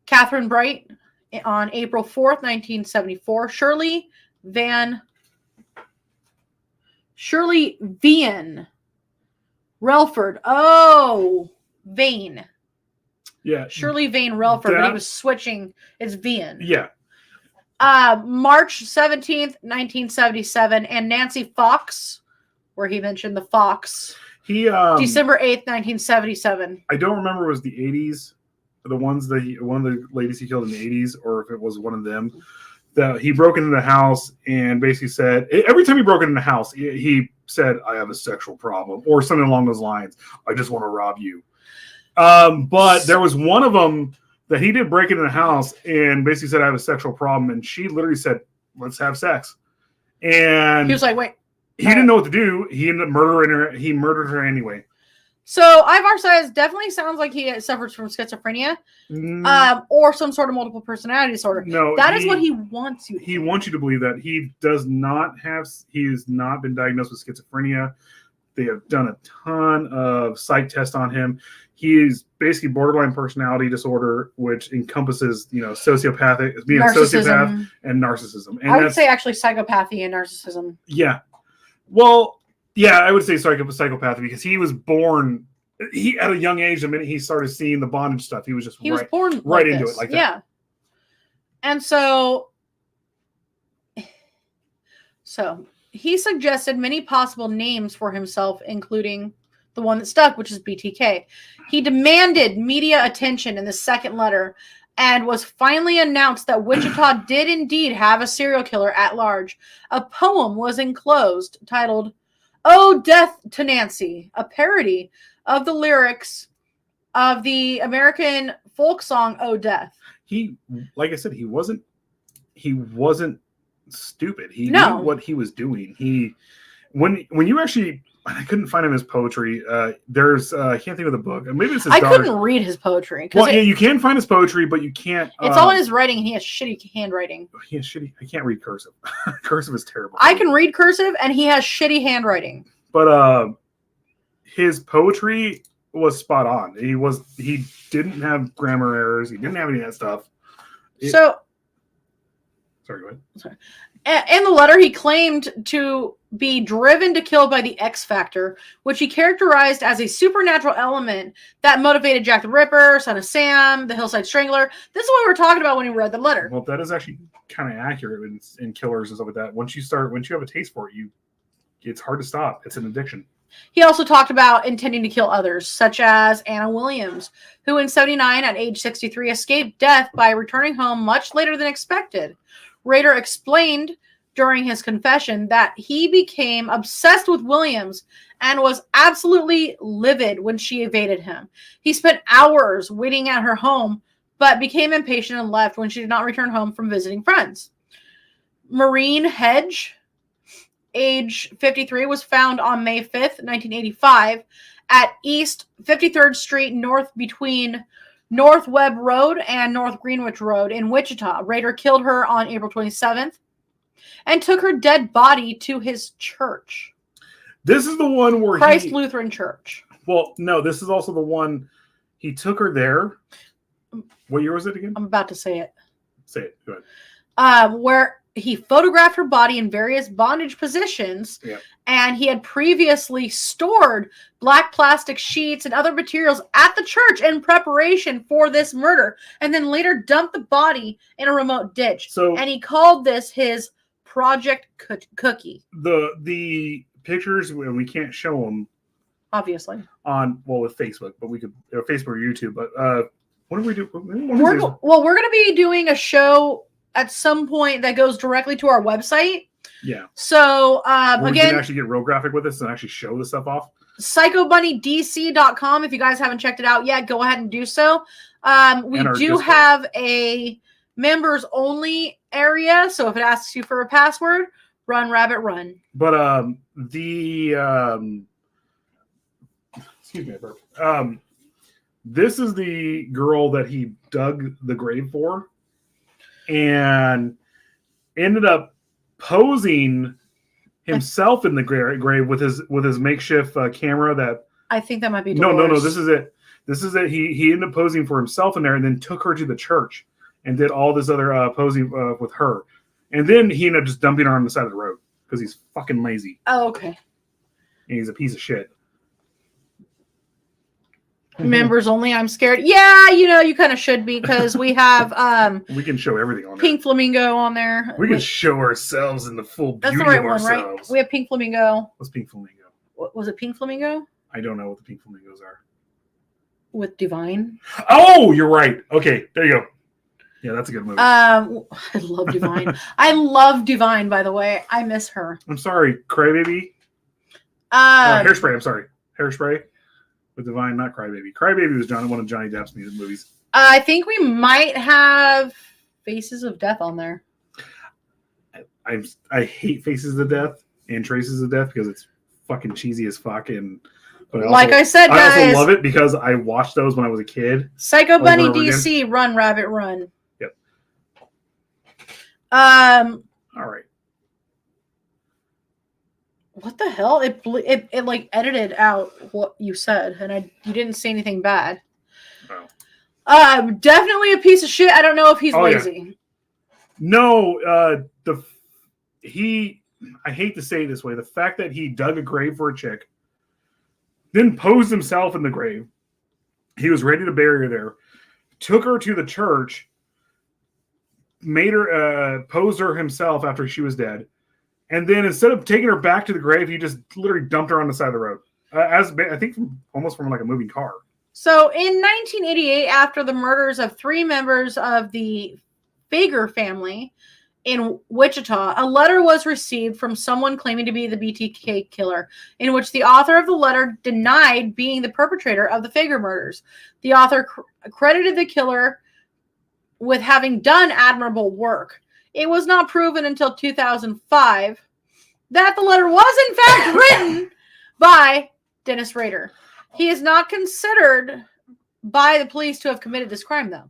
Catherine Bright on April 4th, 1974. Shirley Van Relford. Oh, Vane. Yeah. Shirley Vane Relford, but he was switching. It's Vian. Yeah. March 17th, 1977. And Nancy Fox, where he mentioned the Fox. December 8th, 1977. I don't remember it was the 80s. One of the ladies he killed in the 80s, or if it was one of them, that he broke into the house and basically said, every time he broke into the house, he said, I have a sexual problem, or something along those lines. I just want to rob you. But there was one of them that he did break into the house and basically said, I have a sexual problem. And she literally said, let's have sex. And he was like, wait. He didn't know what to do. He ended up murdering her. He murdered her anyway. So Ivar says definitely sounds like he suffers from schizophrenia, or some sort of multiple personality disorder. No, that is what he wants you. He wants you to believe that he does not have. He has not been diagnosed with schizophrenia. They have done a ton of psych tests on him. He is basically borderline personality disorder, which encompasses, sociopathic, being a sociopath and narcissism. And I would say actually psychopathy and narcissism. Yeah. Well, yeah, I would say psychopathy because he was born. He at a young age, the minute he started seeing the bondage stuff, he was born right into it like that. Yeah. And so he suggested many possible names for himself, including the one that stuck, which is BTK. He demanded media attention in the second letter and was finally announced that Wichita did indeed have a serial killer at large. A poem was enclosed titled, "Oh, Death to Nancy," a parody of the lyrics of the American folk song, "Oh, Death." He, like I said, he wasn't stupid. He knew what he was doing. When you actually, I couldn't find him his poetry. There's I can't think of the book. Maybe it's his daughter. Couldn't read his poetry. Well, yeah, you can find his poetry, but you can't. It's all in his writing, and he has shitty handwriting. He has shitty. I can't read cursive. Cursive is terrible. I can read cursive, and he has shitty handwriting. But his poetry was spot on. He didn't have grammar errors. He didn't have any of that stuff. Sorry, go ahead. Sorry. In the letter, he claimed to be driven to kill by the X Factor, which he characterized as a supernatural element that motivated Jack the Ripper, Son of Sam, the Hillside Strangler. This is what we were talking about when we read the letter. Well, that is actually kind of accurate in killers and stuff like that. Once you have a taste for it, it's hard to stop. It's an addiction. He also talked about intending to kill others, such as Anna Williams, who in 1979, at age 63, escaped death by returning home much later than expected. Rader explained during his confession that he became obsessed with Williams and was absolutely livid when she evaded him. He spent hours waiting at her home, but became impatient and left when she did not return home from visiting friends. Maureen Hedge, age 53, was found on May 5th, 1985, at East 53rd Street North between North Webb Road and North Greenwich Road in Wichita. Rader killed her on April 27th and took her dead body to his church. This is the one where Christ Lutheran Church. Well, no, this is also the one he took her there. What year was it again? I'm about to say it. Say it. Go ahead. Where he photographed her body in various bondage positions, and he had previously stored black plastic sheets and other materials at the church in preparation for this murder, and then later dumped the body in a remote ditch. And he called this his Project Cookie. The pictures, we can't show them, obviously, with Facebook, but we could Facebook or YouTube. But what do we do? We're going to be doing a show at some point that goes directly to our website. Yeah. So we again, can actually get real graphic with this and actually show the stuff off. PsychoBunnyDC.com. If you guys haven't checked it out yet, go ahead and do so. We do have a members only area, so if it asks you for a password, run rabbit run. But excuse me, this is the girl that he dug the grave for, and ended up posing himself in the grave with his makeshift camera. That I think that might be Dolores. No. This is it. He ended up posing for himself in there, and then took her to the church and did all this other posing with her, and then he ended up just dumping her on the side of the road because he's fucking lazy. Oh, okay. And he's a piece of shit. Members only. I'm scared. Yeah, you kind of should be, because we have we can show everything on Pink Flamingo on there. We can show ourselves in the full beauty That's the right of one, ourselves. Right? We have Pink Flamingo. What's Pink Flamingo? What was it? Pink Flamingo? I don't know what the Pink Flamingos are. With Divine. Oh, you're right. Okay, there you go. Yeah, that's a good movie. I love Divine. I love Divine, by the way. I miss her. I'm sorry, Crybaby. Hairspray. I'm sorry, Hairspray. with Divine, not Crybaby. Crybaby was one of Johnny Depp's movies. I think we might have Faces of Death on there. I hate Faces of Death and Traces of Death because it's fucking cheesy as fuck. But I said, guys, I also love it because I watched those when I was a kid. Psycho Bunny DC, again. Run Rabbit Run. Yep. All right. What the hell? It like edited out what you said, and you didn't say anything bad. Oh. Definitely a piece of shit. I don't know if he's lazy. Yeah. No, I hate to say it this way, the fact that he dug a grave for a chick, then posed himself in the grave. He was ready to bury her there. Took her to the church, made her pose her himself after she was dead. And then instead of taking her back to the grave, he just literally dumped her on the side of the road. I think almost from like a moving car. So in 1988, after the murders of 3 members of the Fager family in Wichita, a letter was received from someone claiming to be the BTK killer, in which the author of the letter denied being the perpetrator of the Fager murders. The author credited the killer with having done admirable work. It was not proven until 2005 that the letter was in fact written by Dennis Rader. He is not considered by the police to have committed this crime, though.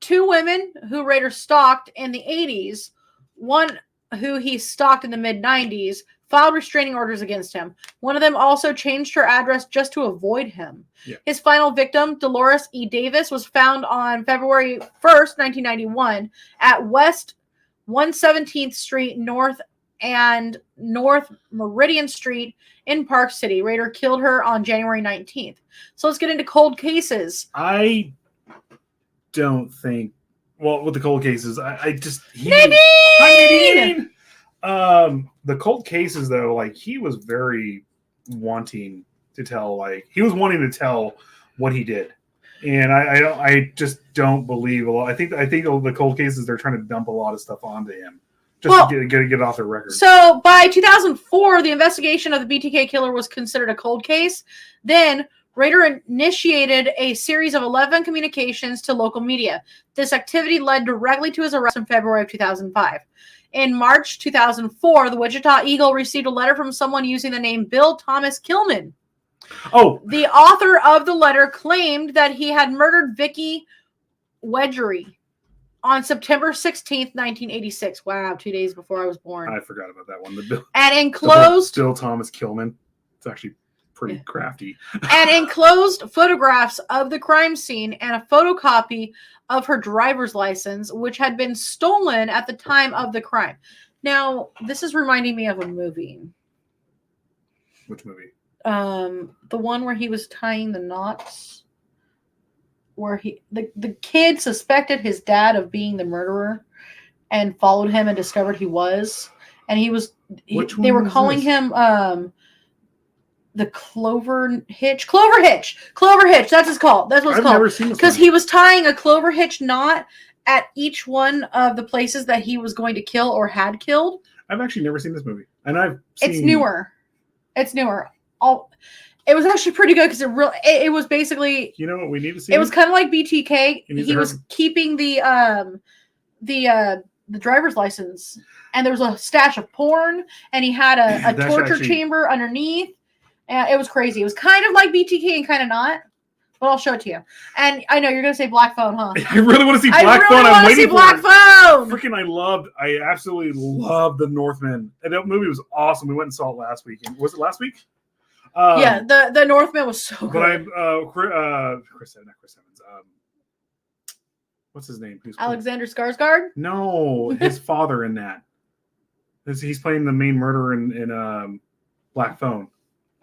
2 women who Rader stalked in the 80s, one who he stalked in the mid-90s, filed restraining orders against him. One of them also changed her address just to avoid him. Yeah. His final victim, Dolores E. Davis, was found on February 1st, 1991 at West 117th Street North and North Meridian Street in Park City. Rader killed her on January 19th. So let's get into cold cases. I don't think, well, with the cold cases, the cold cases, though, like, he was very wanting to tell, like, he was wanting to tell what he did. And I just don't believe a lot. I think the cold cases, they're trying to dump a lot of stuff onto him. Just to get it off their record. So by 2004, the investigation of the BTK killer was considered a cold case. Then Rader initiated a series of 11 communications to local media. This activity led directly to his arrest in February of 2005. In March 2004, the Wichita Eagle received a letter from someone using the name Bill Thomas Kilman. Oh. The author of the letter claimed that he had murdered Vicky Wedgery on September 16th, 1986. Wow, 2 days before I was born. I forgot about that one. And enclosed... Bill Thomas Kilman. It's actually pretty crafty. And enclosed photographs of the crime scene and a photocopy of her driver's license, which had been stolen at the time of the crime. Now, this is reminding me of a movie. Which movie? The one where he was tying the knots. Where the kid suspected his dad of being the murderer and followed him and discovered he was. And they were calling him the Clover Hitch. Clover Hitch. That's what it's called. That's what it's called. I've never seen this. Because he was tying a Clover Hitch knot at each one of the places that he was going to kill or had killed. I've actually never seen this movie. And It's newer. It was actually pretty good because it was basically, you know what we need to see? It was kind of like BTK. He was keeping the driver's license, and there was a stash of porn, and he had a torture chamber underneath. It was crazy. It was kind of like BTK and kind of not, but I'll show it to you. And I know you're gonna say Black Phone, huh? I really want to see Black Phone. I'm waiting for Black Phone. I absolutely loved The Northman. And that movie was awesome. We went and saw it last weekend. Was it last week? Yeah, the Northman was so good. But Chris Evans. What's his name? Alexander Skarsgård? No, his father in that. He's playing the main murderer in Black Phone.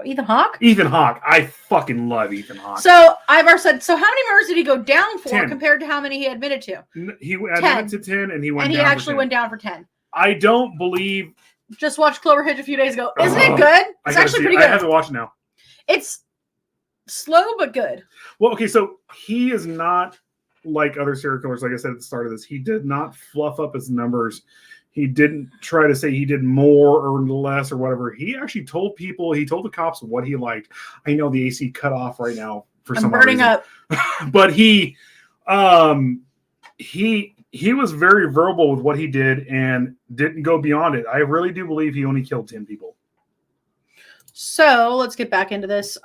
Ethan Hawke? Ethan Hawke. I fucking love Ethan Hawke. So Ivar said, so how many murders did he go down for 10. Compared to how many he admitted to? He admitted to 10 and he went down. And he actually went down for 10. I don't believe. Just watched Clover Hitch a few days ago. Isn't it good? It's actually pretty good. I have to watch it now. It's slow but good. Well, okay, so he is not like other serial killers. Like I said at the start of this, he did not fluff up his numbers. He didn't try to say he did more or less or whatever. He actually told people, he told the cops what he liked. I know the AC cut off right now for some burning reason. up. But he was very verbal with what he did and didn't go beyond it. I really do believe he only killed 10 people. So let's get back into this.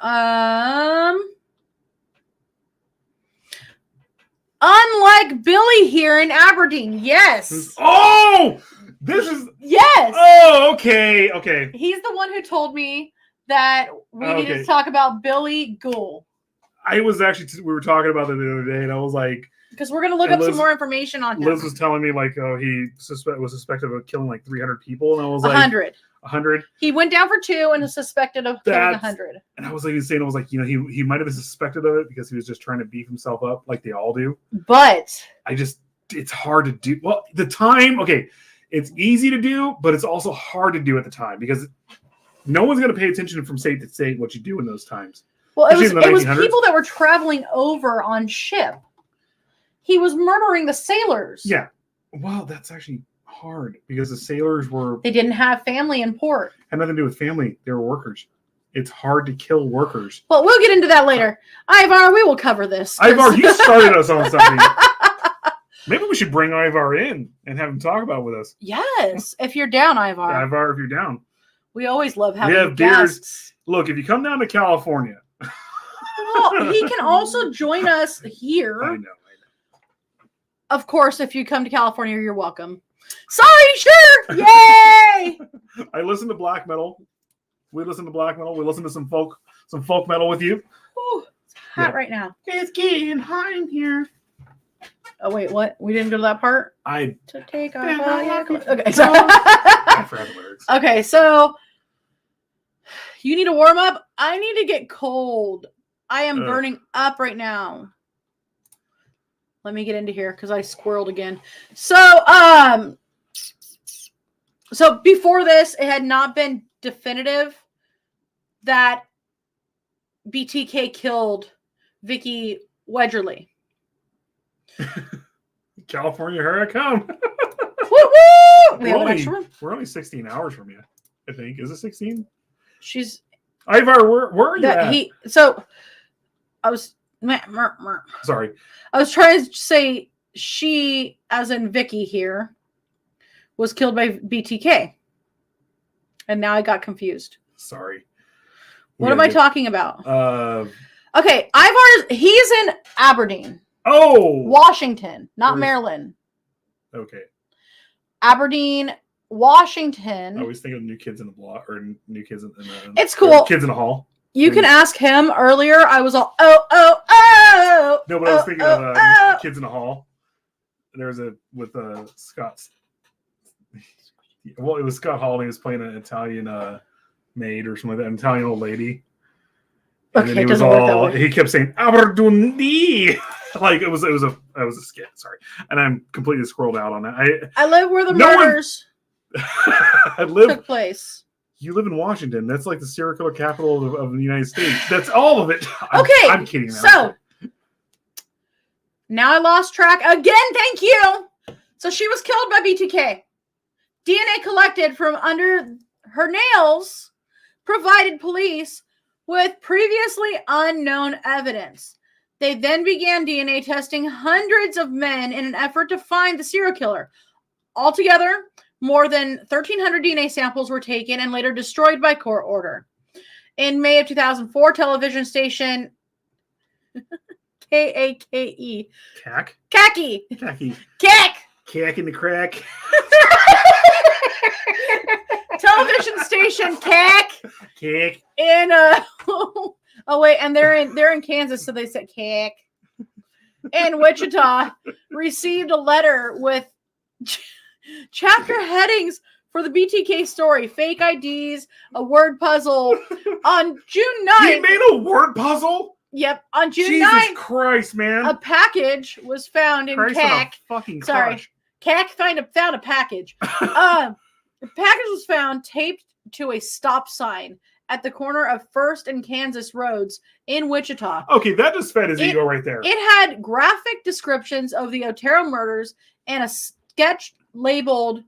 Unlike Billy here in Aberdeen, yes. This is. Yes. Oh, okay. Okay. He's the one who told me that we needed to talk about Billy Ghoul. We were talking about it the other day, and I was like, because we're going to look up some more information on him. Liz was telling me, like, oh, he was suspected of killing like 300 people, and I was like, 100. 100. He went down for 2 and is suspected of killing 100. And I was like saying, I was like, he might have been suspected of it because he was just trying to beef himself up like they all do. But it's hard to do. Well, the time, okay, it's easy to do, but it's also hard to do at the time because no one's going to pay attention from state to state what you do in those times. Well, it was people that were traveling over on ship. He was murdering the sailors. Yeah. Well, that's actually hard because the sailors they didn't have family in port. Had nothing to do with family. They were workers. It's hard to kill workers. Well, we'll get into that later. Ivar, we will cover this. Ivar, you started us on something. Maybe we should bring Ivar in and have him talk about it with us. Yes, if you're down, Ivar. Yeah, Ivar, if you're down. We always love having guests. Look, if you come down to California. Well, he can also join us here. I know. Of course, if you come to California, you're welcome. Sorry, sure. Yay! I listen to black metal. We listen to black metal. We listen to some folk metal with you. Ooh, it's hot right now. It's getting hot in here. Oh wait, what? We didn't go to that part? To take off all your clothes. Okay, sorry. I forgot the lyrics. Okay, so you need to warm up. I need to get cold. I am burning up right now. Let me get into here because I squirreled again. So before this, it had not been definitive that BTK killed Vicky Wedgerly. California, here I come. Woo-woo! We're only 16 hours from you, I think. Is it 16? She's Ivar, where are you at? I was sorry. I was trying to say she, as in Vicky here, was killed by BTK. And now I got confused. Sorry. What am I talking about? Okay, he's in Aberdeen. Oh! Washington, not Maryland. Okay. Aberdeen, Washington. I always think of New Kids in the Block or New Kids in the It's cool. Kids in the Hall. You can ask him earlier. I was all, oh. No, but I was thinking of Kids in the Hall. There's with Scott's. Well, it was Scott Hall. And he was playing an Italian maid or something like that, an Italian old lady. And okay, it doesn't work that way. He kept saying Aberdeen. Like it was a skit. Sorry, and I'm completely scrolled out on that. I live where the murders took place. You live in Washington. That's like the serial killer capital of the United States. That's all of it. Okay, I'm kidding. So now I lost track again. Thank you. So she was killed by BTK. DNA collected from under her nails provided police with previously unknown evidence. They then began DNA testing hundreds of men in an effort to find the serial killer. Altogether, more than 1,300 DNA samples were taken and later destroyed by court order. In May of 2004, television station K-A-K-E. Cack? Khaki. Khaki. Cack. Cack in the crack. Television station Cack. Cack. In oh wait, and they're in Kansas, so they said Cack. In Wichita, received a letter with chapter headings for the BTK story, fake IDs, a word puzzle. On June 9th. He made a word puzzle? Yep. On June Jesus 9th. Christ, man. A package was found in CAC. Sorry. CAC found a package. The package was found taped to a stop sign at the corner of First and Kansas roads in Wichita. Okay, that just fed his ego right there. It had graphic descriptions of the Otero murders and a sketch labeled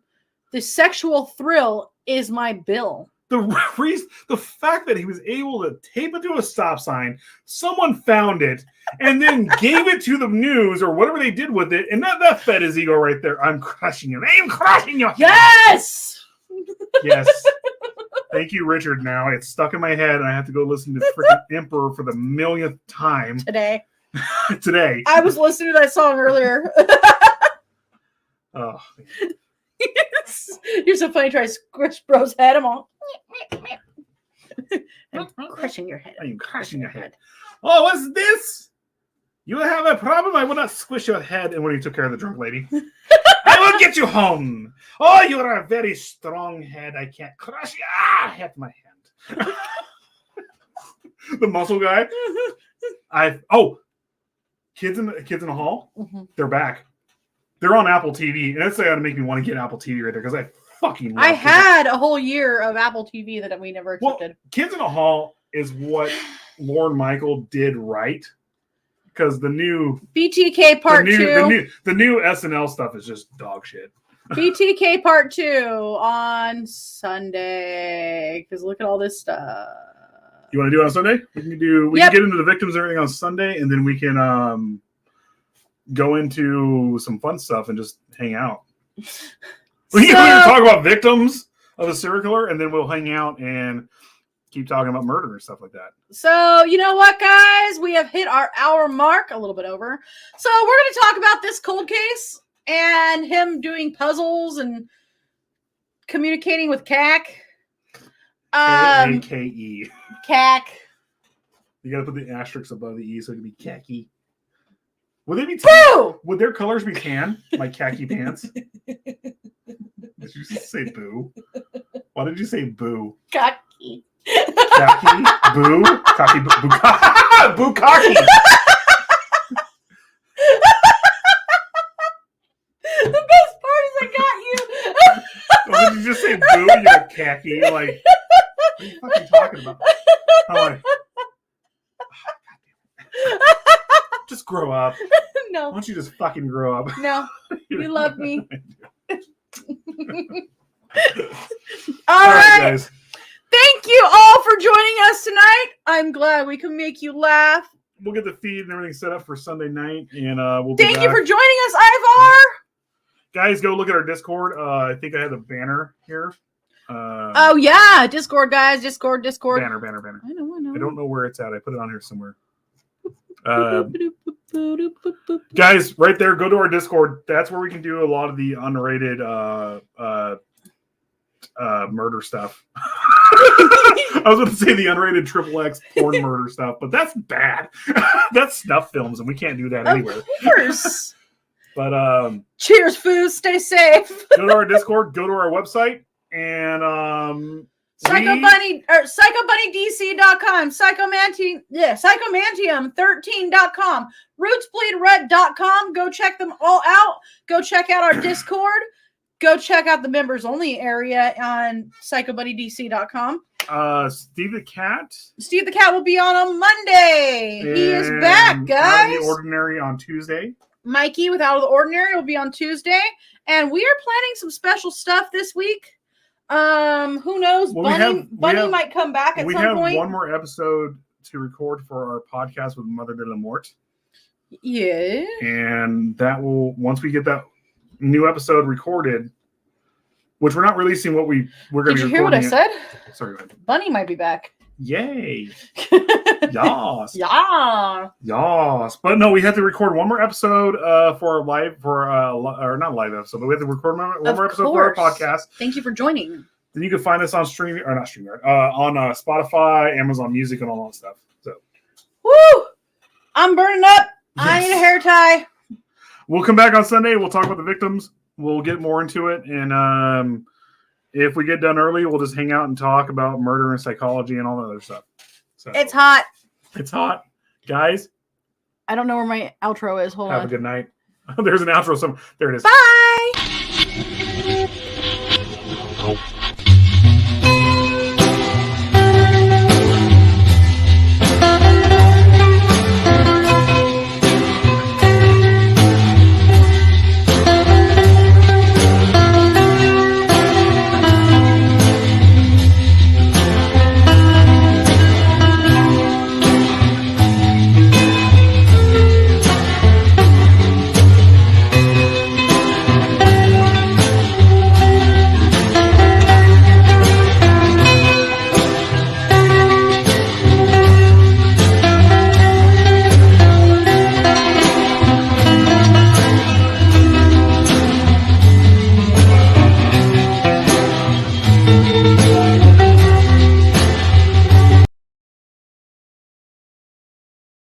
The sexual thrill is my bill. The fact that he was able to tape it to a stop sign, someone found it, and then gave it to the news or whatever they did with it, and that fed his ego right there. I'm crushing you. I'm crushing you. Yes! Yes. Thank you, Richard. Now it's stuck in my head, and I have to go listen to freaking Emperor for the millionth time Today. Today. I was listening to that song earlier. Oh. You're so funny. Try to squish bro's head. I'm all. I'm crushing your head. I'm crushing your head. Oh, what's this? You have a problem? I will not squish your head. And when he took care of the drunk lady, I will get you home. Oh, you are a very strong head. I can't crush you. Ah, hit my hand. The muscle guy. Kids in the hall. Mm-hmm. They're back. They're on Apple TV, and that's going to make me want to get Apple TV right there because I fucking love had a whole year of Apple TV that we never accepted. Well, Kids in the Hall is what Lorne Michael did right because the new BTK Part 2, the new SNL stuff is just dog shit. BTK Part 2 on Sunday because look at all this stuff. You want to do it on Sunday? We can get into the victims and everything on Sunday, and then we can go into some fun stuff and just hang out. We can talk about victims of a serial killer, and then we'll hang out and keep talking about murder and stuff like that. So, you know what, guys? We have hit our hour mark, a little bit over. So we're going to talk about this cold case and him doing puzzles and communicating with CAC. K-A-K-E. CAC. You got to put the asterisk above the E so it can be khaki. Would they be boo? Would their colors be tan, like khaki pants? Did you say boo? Why did you say boo? Cocky. Khaki? Boo? Cocky? Boo? Boo cocky. The best part is I got you. Oh, did you just say boo? You're khaki. Like, what are you fucking talking about? Just grow up. No. Why don't you just fucking grow up? No. You love me. All right, guys. Thank you all for joining us tonight. I'm glad we can make you laugh. We'll get the feed and everything set up for Sunday night, and we'll. Thank you for joining us, Ivar. Guys, go look at our Discord. I think I have the banner here. Oh yeah, Discord, guys. Discord. Banner. I know. I don't know where it's at. I put it on here somewhere. Guys, right there, go to our Discord. That's where we can do a lot of the underrated murder stuff. I was going to say the underrated XXX porn murder stuff, but that's bad. That's snuff films, and we can't do that anywhere. Of course. But cheers, foos. Stay safe. Go to our Discord. Go to our website, and PsychoBunnyDC.com, Psychomantium13.com, RootsBleedRed.com. Go check them all out. Go check out our Discord. Go check out the members only area on PsychoBunnyDC.com. Steve the Cat. Steve the Cat will be on Monday. He is back, guys. Out of the Ordinary on Tuesday. Mikey with Out of the Ordinary will be on Tuesday. And we are planning some special stuff this week. Who knows? Well, Bunny might come back at some point. We have one more episode to record for our podcast with Mother de la Mort. Yeah. And that will, once we get that new episode recorded, which we're not releasing what we're going to be recording. Did you hear what I said? Sorry, go ahead. Bunny might be back. Yay. Yas. Yeah. Yas. But no, we had to record one more episode for not live episode, but we had to record one more episode for our podcast. Thank you for joining. Then you can find us on on Spotify, Amazon Music, and all that stuff. So, woo! I'm burning up. Yes. I need a hair tie. We'll come back on Sunday. We'll talk about the victims. We'll get more into it, and if we get done early, we'll just hang out and talk about murder and psychology and all that other stuff. So, it's hot. It's hot, guys. I don't know where my outro is. Hold on. Have a good night. There's an outro somewhere. There it is. Bye.